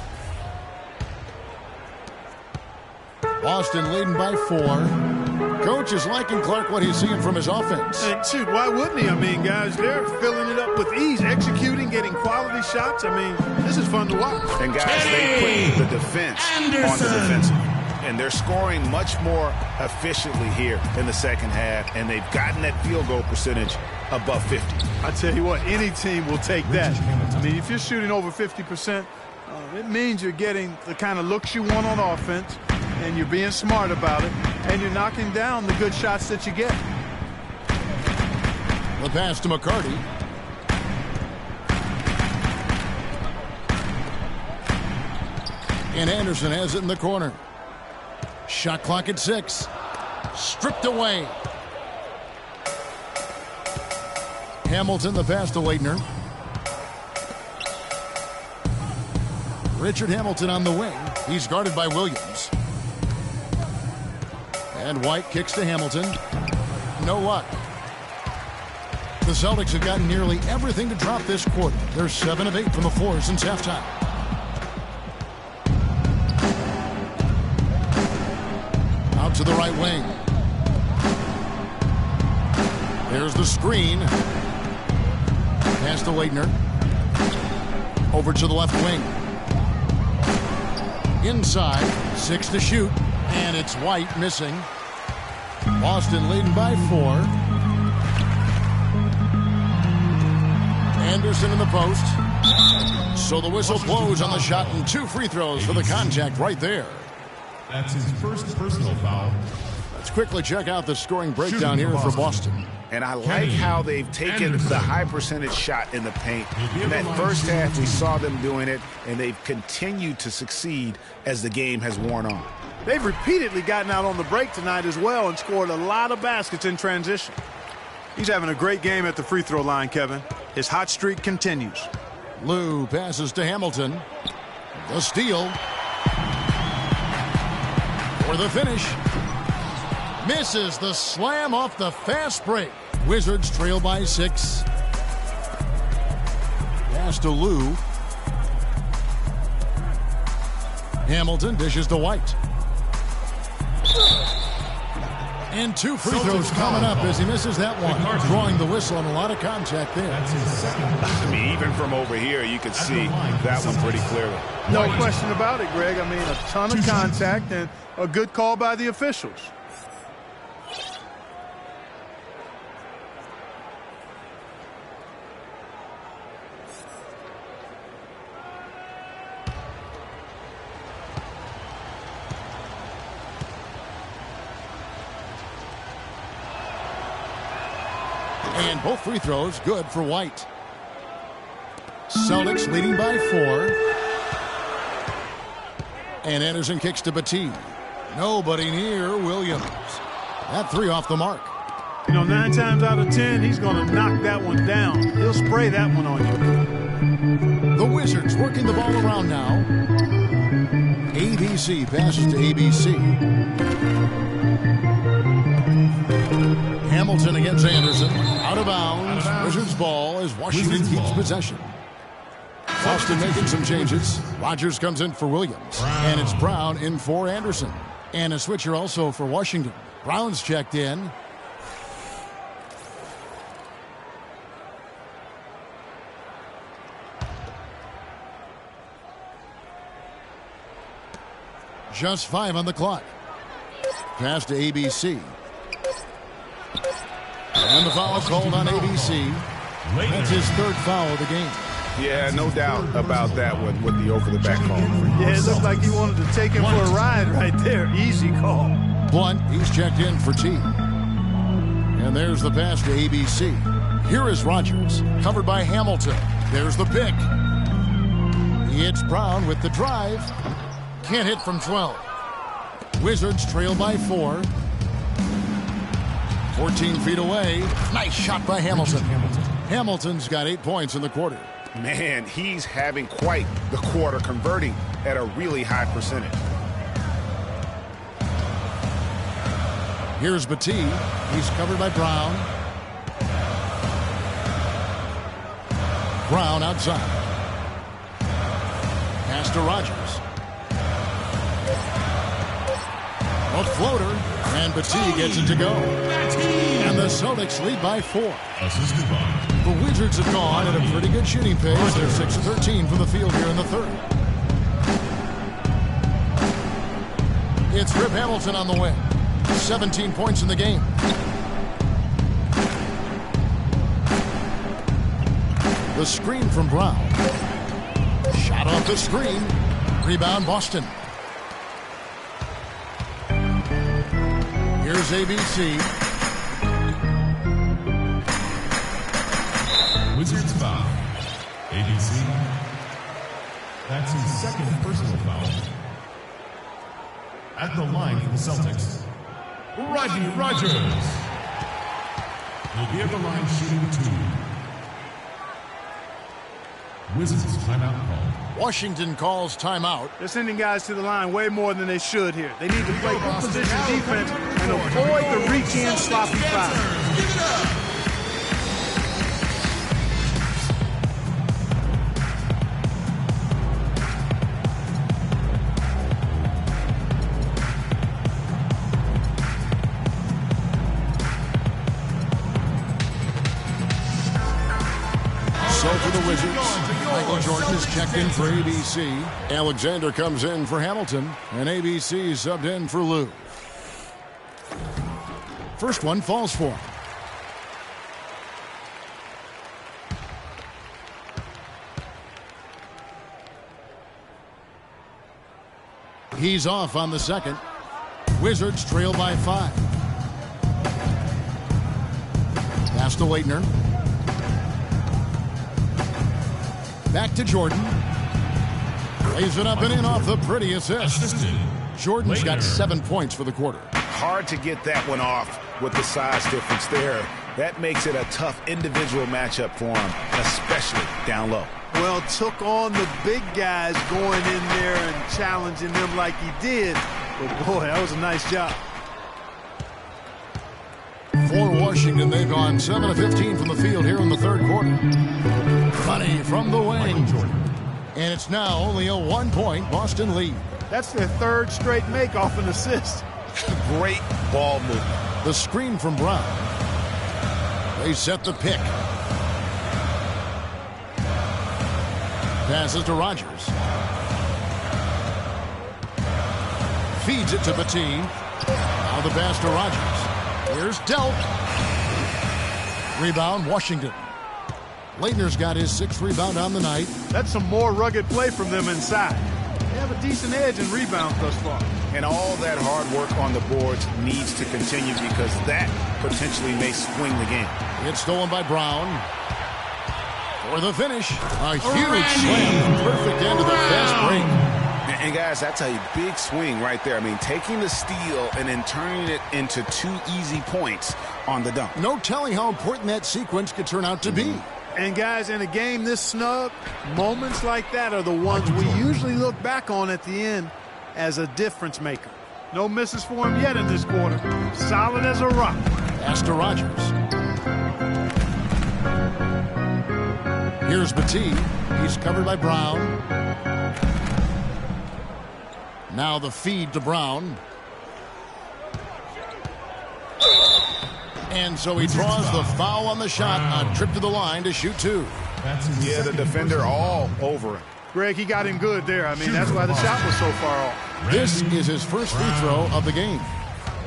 Boston leading by 4. Coach is liking Clark what he's seeing from his offense. And shoot, why wouldn't he? I mean, guys, they're filling it up with ease, executing, getting quality shots. I mean, this is fun to watch. And guys, they put the defense on the defensive. And they're scoring much more efficiently here in the second half, and they've gotten that field goal percentage above 50. I tell you what, any team will take that. I mean, if you're shooting over 50%, it means you're getting the kind of looks you want on offense, and you're being smart about it, and you're knocking down the good shots that you get. The pass to McCarty. And Anderson has it in the corner. Shot clock at 6. Stripped away. Hamilton, the pass to Leitner. Richard Hamilton on the wing. He's guarded by Williams. And White kicks to Hamilton. No luck. The Celtics have gotten nearly everything to drop this quarter. They're 7 of 8 from the floor since halftime. Out to the right wing. There's the screen. Pass to Leitner. Over to the left wing. Inside. 6 to shoot. And it's White missing. Boston leading by 4. Anderson in the post. So the whistle blows on the shot and 2 free throws for the contact right there. That's his first personal foul. Let's quickly check out the scoring breakdown here for Boston. And I like how they've taken the high percentage shot in the paint. In that first half, we saw them doing it, and they've continued to succeed as the game has worn on. They've repeatedly gotten out on the break tonight as well and scored a lot of baskets in transition. He's having a great game at the free throw line, Kevin. His hot streak continues. Lou passes to Hamilton. The steal. For the finish. Misses the slam off the fast break. Wizards trail by 6. Pass to Lou. Hamilton dishes to White. And 2 free throws coming up as he misses that one. Drawing the whistle and a lot of contact there. I mean, even from over here, you could see that one pretty clearly. No question about it, Greg. I mean, a ton of contact and a good call by the officials. And both free throws good for White. Celtics leading by 4. And Anderson kicks to Petit. Nobody near Williams. That 3 off the mark. You know, 9 times out of 10, he's going to knock that one down. He'll spray that one on you. The Wizards working the ball around now. ABC passes to ABC. Hamilton against Anderson. Out of bounds. Wizards ball as Washington keeps possession. Boston making some changes. Rogers comes in for Williams. And it's Brown in for Anderson. And a switcher also for Washington. Brown's checked in. Just 5 on the clock. Pass to ABC. And the foul called on ABC. That's his 3rd foul of the game. Yeah, no doubt about that one with the over-the-back call. Yeah, it looked like he wanted to take him for a ride right there. Easy call. Blunt, he's checked in for T. And there's the pass to ABC. Here is Rogers, covered by Hamilton. There's the pick. It's Brown with the drive. Can't hit from 12. Wizards trail by 4. 14 feet away. Nice shot by Hamilton. Hamilton's got 8 points in the quarter. Man, he's having quite the quarter, converting at a really high percentage. Here's Battie. He's covered by Brown. Brown outside. Pass to Rogers. A floater, and Battie gets it to go. And the Celtics lead by 4. The Wizards have gone at a pretty good shooting pace. They're 6 of 13 from the field here in the third. It's Rip Hamilton on the win. 17 points in the game. The screen from Brown. Shot off the screen. Rebound Boston. Here's ABC. Wizards foul. ABC. That's his second personal foul. At the line for the Celtics, Rodney Rogers will be at the line shooting 2. Wizards timeout call. Washington calls timeout. They're sending guys to the line way more than they should here. They need to play good position defense and avoid the reach-in sloppy foul. Give it up. So for the Wizards, Michael Jordan is checked in for ABC. Alexander comes in for Hamilton, and ABC subbed in for Lou. First one falls for him. He's off on the second. Wizards trail by 5. Pass to Leitner. Back to Jordan. Lays it up and in off the pretty assist. Jordan's got 7 points for the quarter. Hard to get that one off with the size difference there. That makes it a tough individual matchup for him, especially down low. Well, took on the big guys going in there and challenging them like he did. But boy, that was a nice job. For Washington, they've gone 7 of 15 from the field here in the third quarter. Money from the wing. And it's now only a 1-point Boston lead. That's their third straight make off an assist. Great ball movement. The screen from Brown. They set the pick. Passes to Rogers. Feeds it to Battie. Now the pass to Rogers. Here's Delp. Rebound, Washington. Leitner's got his 6th rebound on the night. That's some more rugged play from them inside. They have a decent edge in rebounds thus far. And all that hard work on the boards needs to continue because that potentially may swing the game. It's stolen by Brown. For the finish, a huge slam. Perfect end of the fast break. And guys, that's a big swing right there. I mean, taking the steal and then turning it into 2 easy points on the dunk. No telling how important that sequence could turn out to be. And guys, in a game this snug, moments like that are the ones we usually look back on at the end as a difference maker. No misses for him yet in this quarter. Solid as a rock. Pass to Rogers. Here's Battie. He's covered by Brown. Now the feed to Brown. And so he draws the foul on the shot. A trip to the line to shoot 2. Yeah, the defender all over him. Greg, he got him good there. I mean, that's why the shot was so far off. This is his first free throw of the game.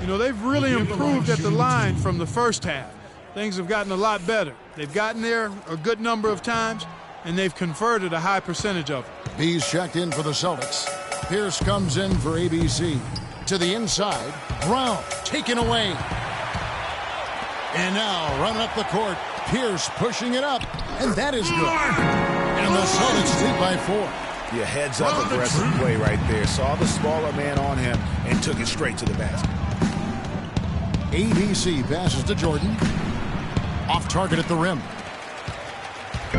You know, they've really improved at the line from the first half. Things have gotten a lot better. They've gotten there a good number of times, and they've converted a high percentage of it. He's checked in for the Celtics. Pierce comes in for ABC. To the inside, Brown taken away. And now running up the court, Pierce pushing it up, and that is good. And the Celtics lead by 4. Yeah, heads-up aggressive play right there. Saw the smaller man on him and took it straight to the basket. ABC passes to Jordan. Off target at the rim.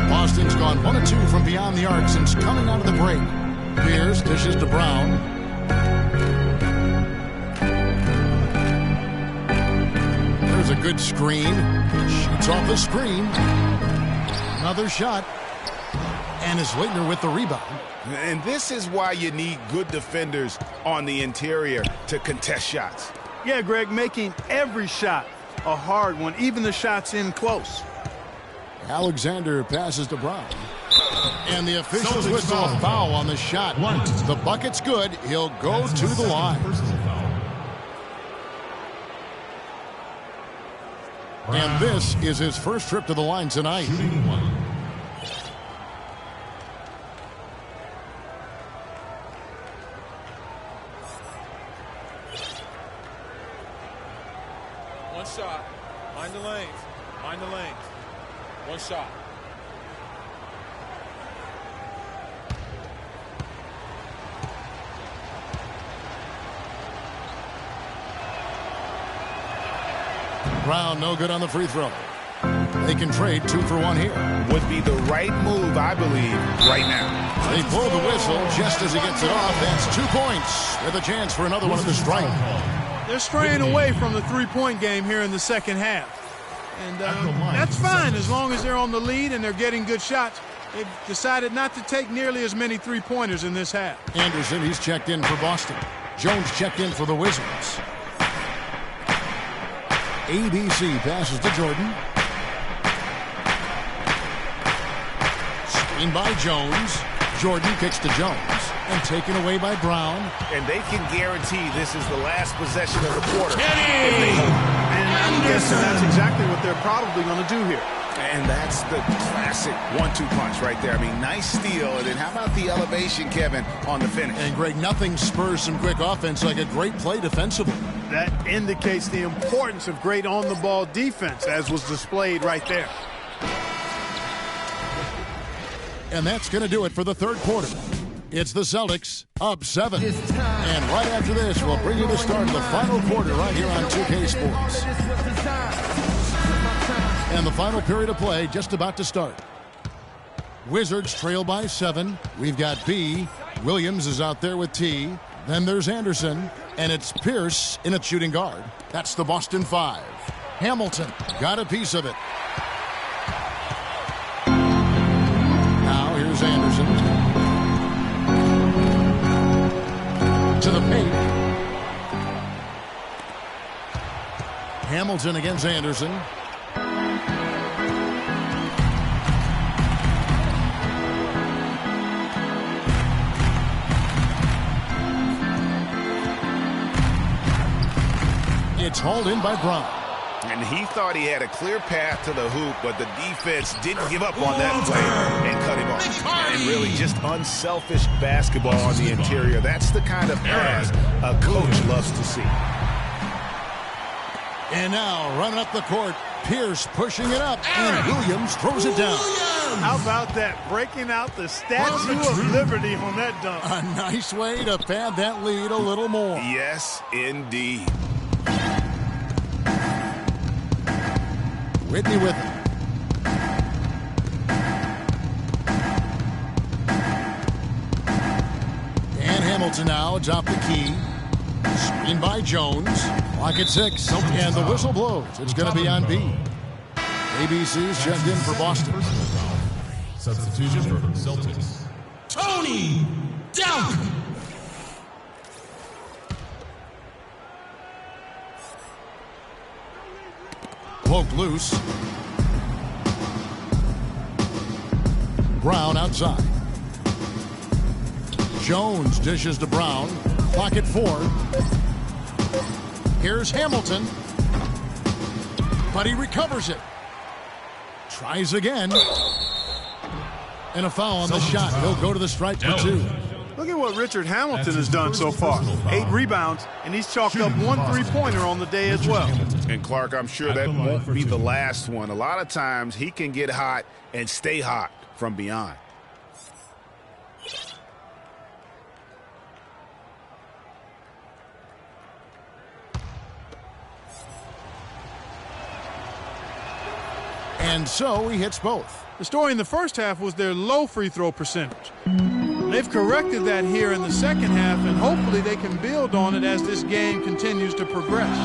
Boston's gone 1 of 2 from beyond the arc since coming out of the break. Pierce dishes to Brown. There's a good screen. Shoots off the screen. Another shot. And is Leitner with the rebound. And this is why you need good defenders on the interior to contest shots. Yeah, Greg, making every shot a hard one, even the shots in close. Alexander passes to Brown. And the officials whistle a foul on the shot. The bucket's good. He'll go to the line. And this is his first trip to the line tonight. One shot. Mind the lanes. Mind the lanes. One shot. Brown no good on the free throw. They can trade 2 for 1 here. Would be the right move, I believe, right now. They blow the whistle just as he gets it off. That's 2 points with a chance for another one at the strike. They're straying away from the three-point game here in the second half. And that's fine as long as they're on the lead and they're getting good shots. They've decided not to take nearly as many three-pointers in this half. Anderson, he's checked in for Boston. Jones checked in for the Wizards. ABC passes to Jordan. Screen by Jones. Jordan kicks to Jones. And taken away by Brown. And they can guarantee this is the last possession of the quarter. And I'm guessing that's exactly what they're probably going to do here. And that's the classic 1-2 punch right there. I mean, nice steal. And then how about the elevation, Kevin, on the finish? And, Greg, nothing spurs some quick offense like a great play defensively. That indicates the importance of great on-the-ball defense, as was displayed right there. And that's going to do it for the third quarter. It's the Celtics up 7. And right after this, we'll bring you the start of the final quarter right here on 2K Sports. And the final period of play just about to start. Wizards trail by 7. We've got B. Williams is out there with T. Then there's Anderson. And it's Pierce in at shooting guard. That's the Boston 5. Hamilton got a piece of it. Now here's Anderson. To the paint. Hamilton against Anderson. It's hauled in by Brown. And he thought he had a clear path to the hoop, but the defense didn't give up on that play and cut him off. And really just unselfish basketball on the interior. That's the kind of pass a coach loves to see. And now running up the court, Pierce pushing it up, and Williams throws it down. How about that? Breaking out the Statue of Liberty on that dunk. A nice way to pad that lead a little more. Yes, indeed. Whitney with it. And Hamilton now atop the key. Screen by Jones. Clock at 6. And the whistle blows. It's going to be on B. ABC's checked in for Boston. Substitution for Celtics. Tony Delk. Poked loose. Brown outside. Jones dishes to Brown. Clock at 4. Here's Hamilton. But he recovers it. Tries again. And a foul on the shot. He'll go to the stripe for 2. Look at what Richard Hamilton has done so far. 8 rebounds, and he's chalked up 1 3-pointer on the day as well. And Clark, I'm sure that won't be the last one. A lot of times he can get hot and stay hot from beyond. And so he hits both. The story in the first half was their low free throw percentage. They've corrected that here in the second half, and hopefully they can build on it as this game continues to progress.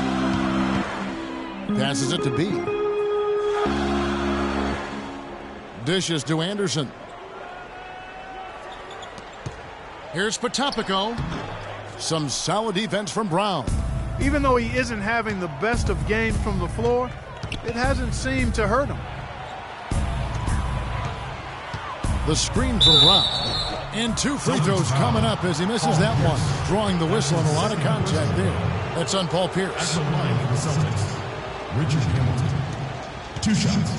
Passes it to B. Dishes to Anderson. Here's Potapico. Some solid defense from Brown. Even though he isn't having the best of games from the floor, it hasn't seemed to hurt him. The screen from Brown. And 2 free throws coming up as he misses that one. Drawing the whistle and a lot of contact there. That's on Paul Pierce. At the line for the Celtics, Richard Hamilton. 2 shots.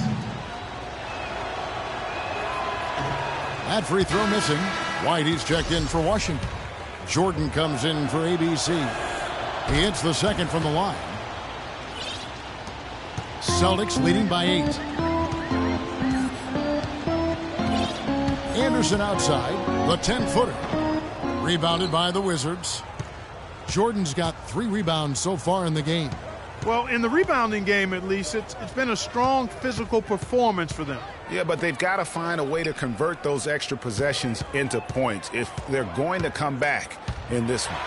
That free throw missing. Whitey's checked in for Washington. Jordan comes in for ABC. He hits the second from the line. Celtics leading by 8. Anderson outside, the 10-footer. Rebounded by the Wizards. Jordan's got 3 rebounds so far in the game. Well, in the rebounding game, at least, it's been a strong physical performance for them. Yeah, but they've got to find a way to convert those extra possessions into points if they're going to come back in this one.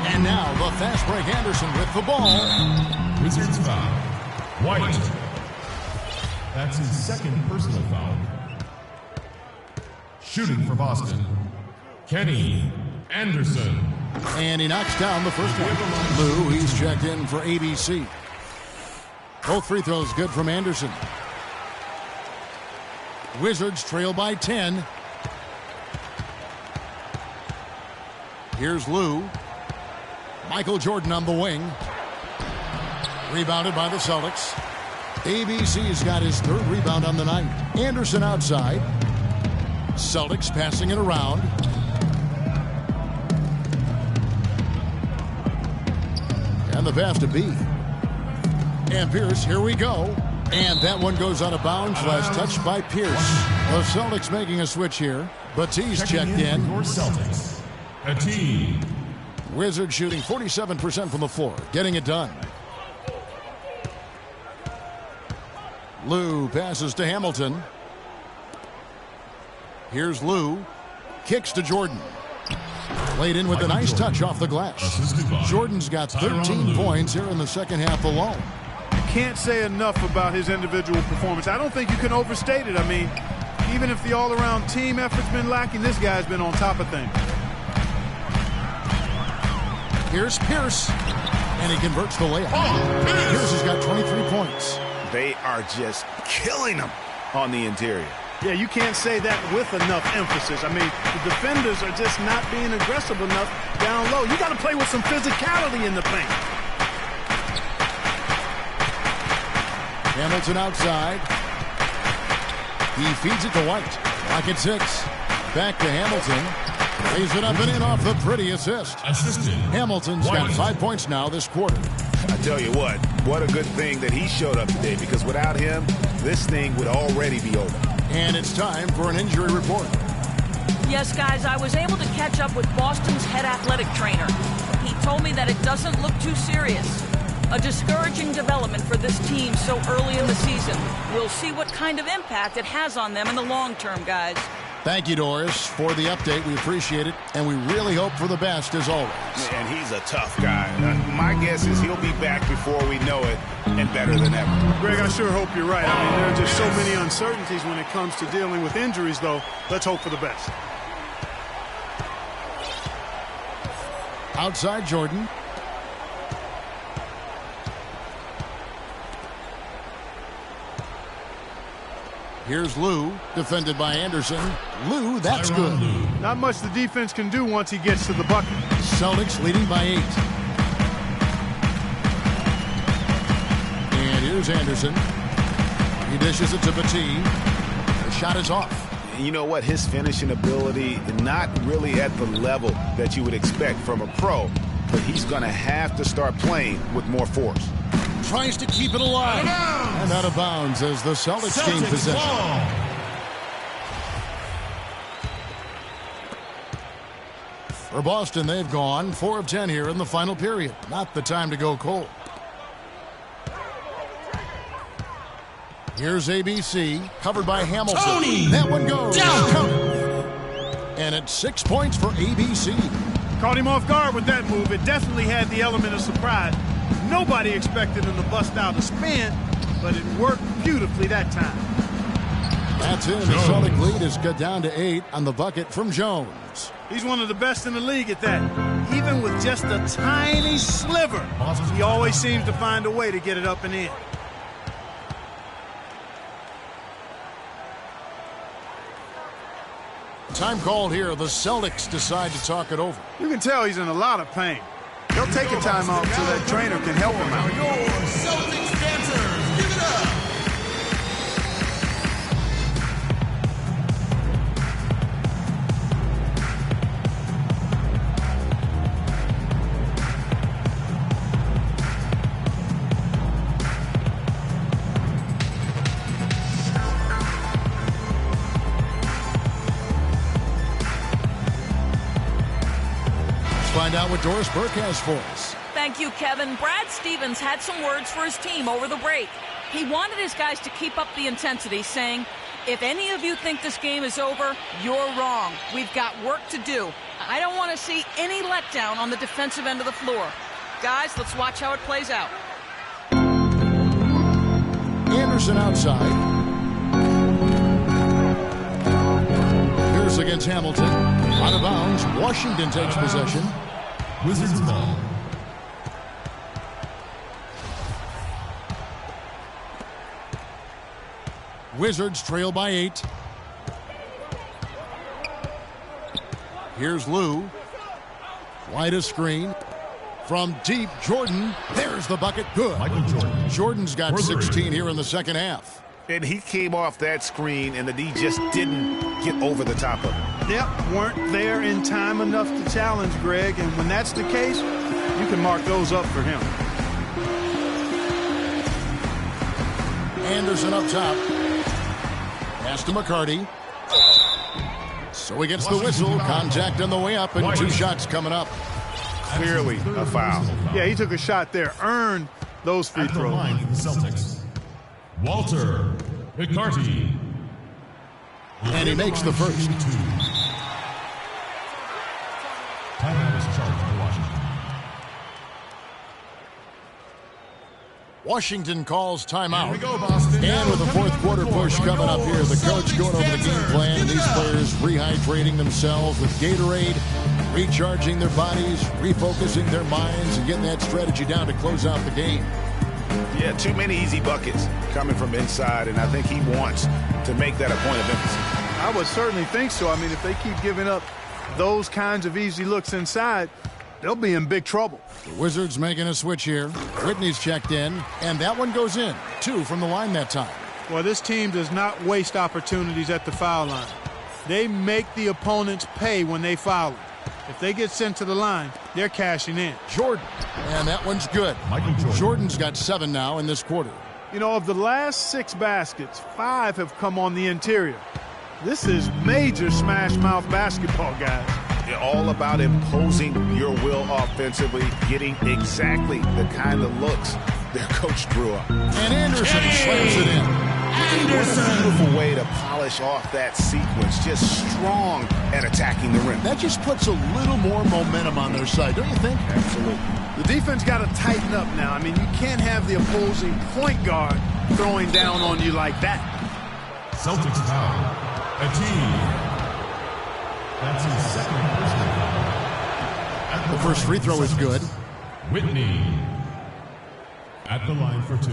And now the fast break Anderson with the ball. Wizards foul. White. That's his second personal foul. Shooting for Boston, Kenny Anderson. And he knocks down the first one. Lou, he's checked in for ABC. Both free throws good from Anderson. Wizards trail by 10. Here's Lou. Michael Jordan on the wing. Rebounded by the Celtics. ABC's got his 3rd rebound on the night. Anderson outside. Celtics passing it around. And the pass to B. And Pierce, here we go. And that one goes out of bounds. Last touch by Pierce. The Celtics making a switch here. Batiste checked in. Your Celtics. Batiste. Wizards shooting 47% from the floor. Getting it done. Lou passes to Hamilton. Here's Lou. Kicks to Jordan. Played in with a nice touch off the glass. Jordan's got 13 points here in the second half alone. Can't say enough about his individual performance. I don't think you can overstate it. I mean, even if the all-around team effort's been lacking, this guy's been on top of things. Here's Pierce. And he converts the layup. Pierce has got 23 points. They are just killing him on the interior. Yeah, you can't say that with enough emphasis. I mean, the defenders are just not being aggressive enough down low. You got to play with some physicality in the paint. Hamilton outside. He feeds it to White. Lock at 6. Back to Hamilton. Lays it up and in off the pretty assist. Hamilton's got 5 points now this quarter. I tell you what a good thing that he showed up today, because without him, this thing would already be over. And it's time for an injury report. Yes, guys, I was able to catch up with Boston's head athletic trainer. He told me that it doesn't look too serious. A discouraging development for this team so early in the season. We'll see what kind of impact it has on them in the long term, guys. Thank you, Doris, for the update. We appreciate it, and we really hope for the best as always. And he's a tough guy. My guess is he'll be back before we know it, and better than ever. Greg, I sure hope you're right. I mean, there are just so many uncertainties when it comes to dealing with injuries, though. Let's hope for the best. Outside Jordan. Here's Lou, defended by Anderson. Lou, that's good. Not much the defense can do once he gets to the bucket. Celtics leading by 8. And here's Anderson. He dishes it to Batiste. The shot is off. You know what? His finishing ability, not really at the level that you would expect from a pro, but he's going to have to start playing with more force. Tries to keep it alive. And out of bounds as the Celtics gain possession. For Boston, they've gone 4 of 10 here in the final period. Not the time to go cold. Here's ABC, covered by Hamilton. Tony! That one goes. Down! And it's 6 points for ABC. Caught him off guard with that move. It definitely had the element of surprise. Nobody expected him to bust out a spin, but it worked beautifully that time. That's it. The Celtic lead is cut down to 8 on the bucket from Jones. He's one of the best in the league at that. Even with just a tiny sliver, he always seems to find a way to get it up and in. Time called here. The Celtics decide to talk it over. You can tell he's in a lot of pain. He'll take a timeout so that trainer can help him out. Your Celtics dancers, give it up! Find out what Doris Burke has for us. Thank you, Kevin. Brad Stevens had some words for his team over the break. He wanted his guys to keep up the intensity, saying, if any of you think this game is over, you're wrong. We've got work to do. I don't want to see any letdown on the defensive end of the floor. Guys, let's watch how it plays out. Anderson outside. Here's against Hamilton. Out of bounds. Washington takes possession. Wizards ball. Wizards trail by 8. Here's Lou. Wide a screen. From deep, Jordan. There's the bucket. Good. Michael Jordan. Jordan's got 16 here in the second half. And he came off that screen, and the D just didn't get over the top of it. Yep, weren't there in time enough to challenge Greg, and when that's the case, you can mark those up for him. Anderson up top. Pass to McCarty. So he gets the whistle. Contact on the way up, and 2 shots coming up. Clearly a foul. Yeah, he took a shot there, earned those free throws. Line for the Celtics. Walter McCarty. And he makes the first. Timeout is charged for Washington. Washington calls timeout. Here we go, Boston. And with the fourth quarter push coming up here, the coach going over the game plan, and these players rehydrating themselves with Gatorade, recharging their bodies, refocusing their minds, and getting that strategy down to close out the game. Yeah, too many easy buckets coming from inside, and I think he wants to make that a point of emphasis. I would certainly think so. I mean, if they keep giving up those kinds of easy looks inside, they'll be in big trouble. The Wizards making a switch here. Whitney's checked in, and that one goes in. 2 from the line that time. Well, this team does not waste opportunities at the foul line. They make the opponents pay when they foul them. If they get sent to the line, they're cashing in. Jordan, and that one's good. Michael Jordan. Jordan's got 7 now in this quarter. You know, of the last 6 baskets, 5 have come on the interior. This is major smash mouth basketball, guys. They're all about imposing your will offensively, getting exactly the kind of looks their coach drew up. And Anderson slams it in. Anderson. What a beautiful way to polish off that sequence. Just strong at attacking the rim. That just puts a little more momentum on their side, don't you think? Absolutely. The defense got to tighten up now. I mean, you can't have the opposing point guard throwing down on you like that. Celtics foul. A team. That's his second personal foul. The first free throw is good. Whitney at the line for 2.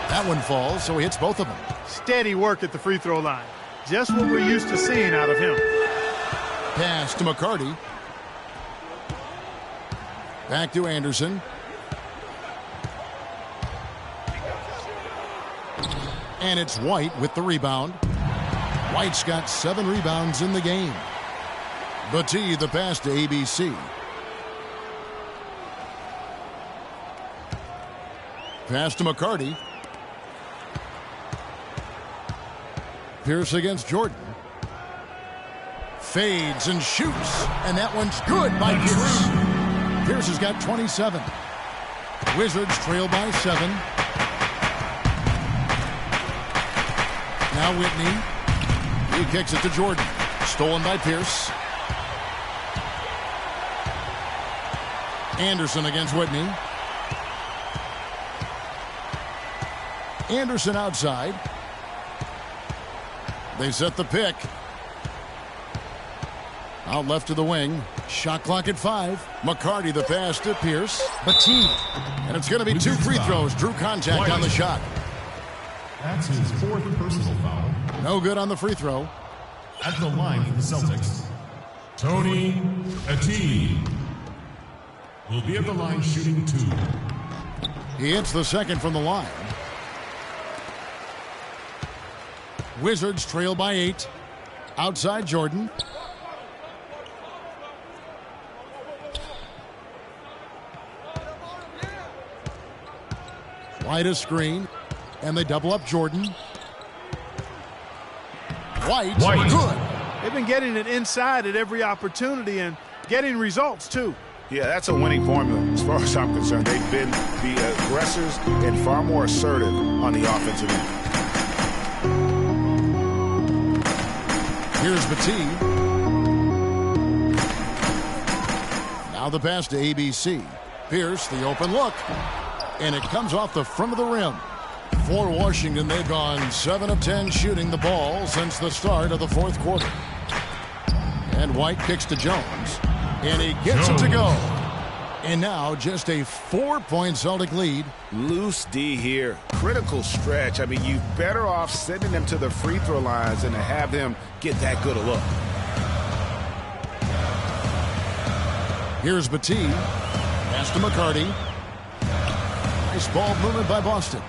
That one falls, so he hits both of them. Steady work at the free throw line. Just what we're used to seeing out of him. Pass to McCarty. Back to Anderson. And it's White with the rebound. White's got 7 rebounds in the game. Battie the pass to ABC. Pass to McCarty. Pierce against Jordan. Fades and shoots. And that one's good by Pierce. Pierce has got 27. Wizards trail by 7. Now Whitney. He kicks it to Jordan. Stolen by Pierce. Anderson against Whitney. Anderson outside. They set the pick. Out left to the wing. Shot clock at 5. McCarty the pass to Pierce. Battie. And it's going to be 2 free throws. Drew contact on the shot. That's his 4th personal foul. No good on the free throw. At the line for the Celtics, Tony Battie will be at the line shooting 2. He hits the second from the line. Wizards trail by 8. Outside Jordan. White a screen. And they double up Jordan. White. Good. They've been getting it inside at every opportunity and getting results, too. Yeah, that's a winning formula as far as I'm concerned. They've been the aggressors and far more assertive on the offensive end. Here's Battie. Now the pass to ABC. Pierce, the open look. And it comes off the front of the rim. For Washington, they've gone 7 of 10 shooting the ball since the start of the 4th quarter. And White kicks to Jones. And he gets it to go. And now just a 4-point Celtic lead. Loose D here. Critical stretch. I mean, you're better off sending them to the free throw lines than to have them get that good a look. Here's Battie. Pass to McCarty. Nice ball movement by Boston.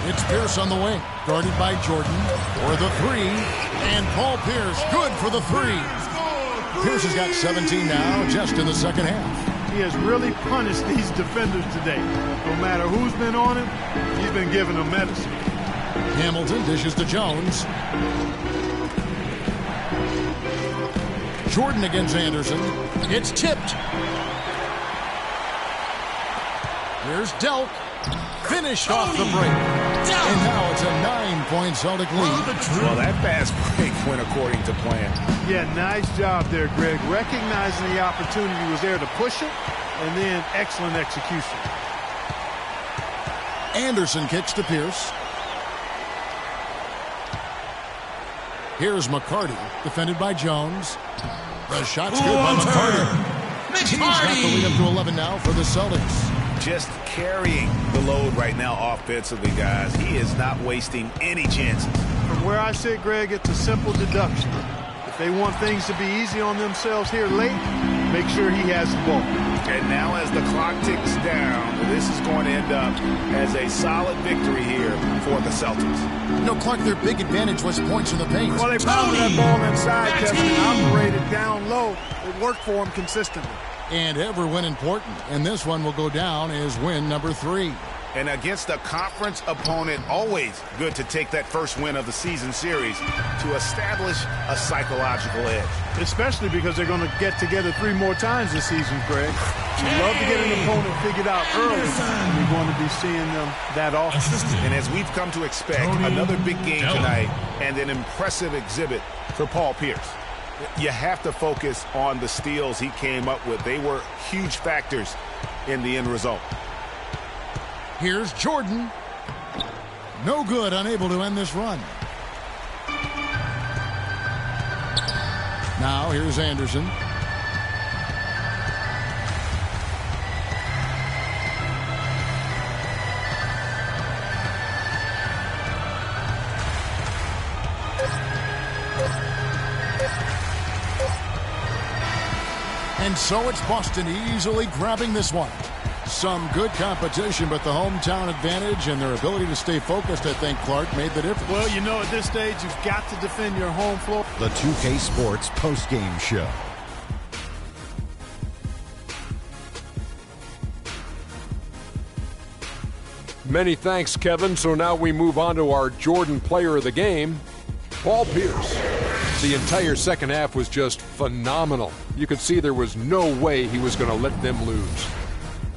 It's Pierce on the wing, guarded by Jordan for the 3. And Paul Pierce, good for the 3. Pierce has got 17 now, just in the second half. He has really punished these defenders today. No matter who's been on him, he's been giving them medicine. Hamilton dishes to Jones. Jordan against Anderson. It's tipped. Here's Delk. Finished off the break. And now it's a 9-point Celtic lead. Well, that fast break went according to plan. Yeah, nice job there, Greg. Recognizing the opportunity was there to push it, and then excellent execution. Anderson kicks to Pierce. Here's McCarty, defended by Jones. The shot's good by McCarty. He's got the lead up to 11 now for the Celtics. Just carrying the load right now offensively, guys. He is not wasting any chances. From where I sit, Greg, it's a simple deduction. If they want things to be easy on themselves here late, make sure he has the ball. And now as the clock ticks down, this is going to end up as a solid victory here for the Celtics. You know, Clark, their big advantage was points in the paint. Well, they pounded that ball inside, Kevin, and operated down low. It worked for them consistently. And every win important. And this one will go down as win number 3. And against a conference opponent, always good to take that first win of the season series to establish a psychological edge. Especially because they're going to get together 3 more times this season, Greg. You love to get an opponent figured out early, and you're going to be seeing them that often. And as we've come to expect, another big game tonight and an impressive exhibit for Paul Pierce. You have to focus on the steals he came up with. They were huge factors in the end result. Here's Jordan. No good, unable to end this run. Now here's Anderson. And so it's Boston easily grabbing this one. Some good competition, but the hometown advantage and their ability to stay focused, I think, Clark, made the difference. Well, you know, at this stage, you've got to defend your home floor. The 2K Sports postgame show. Many thanks, Kevin. So now we move on to our Jordan player of the game, Paul Pierce. The entire second half was just phenomenal. You could see there was no way he was going to let them lose.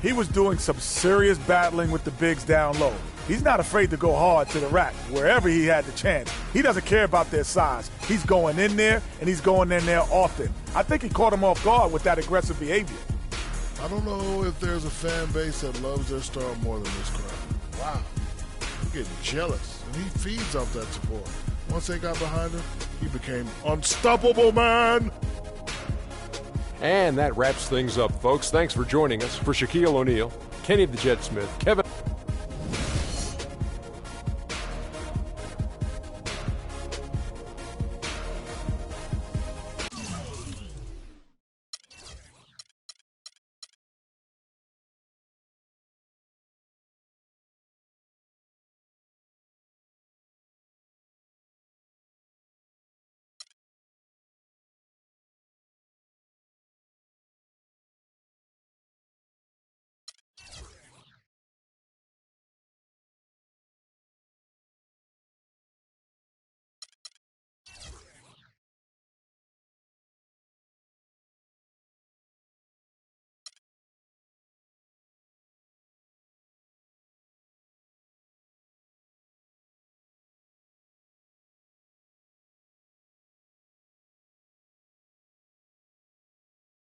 He was doing some serious battling with the bigs down low. He's not afraid to go hard to the rack wherever he had the chance. He doesn't care about their size. He's going in there, and he's going in there often. I think he caught him off guard with that aggressive behavior. I don't know if there's a fan base that loves their star more than this crowd. Wow. I'm getting jealous, and he feeds off that support. Once they got behind him, he became unstoppable, man. And that wraps things up, folks. Thanks for joining us. For Shaquille O'Neal, Kenny the Jet Smith, Kevin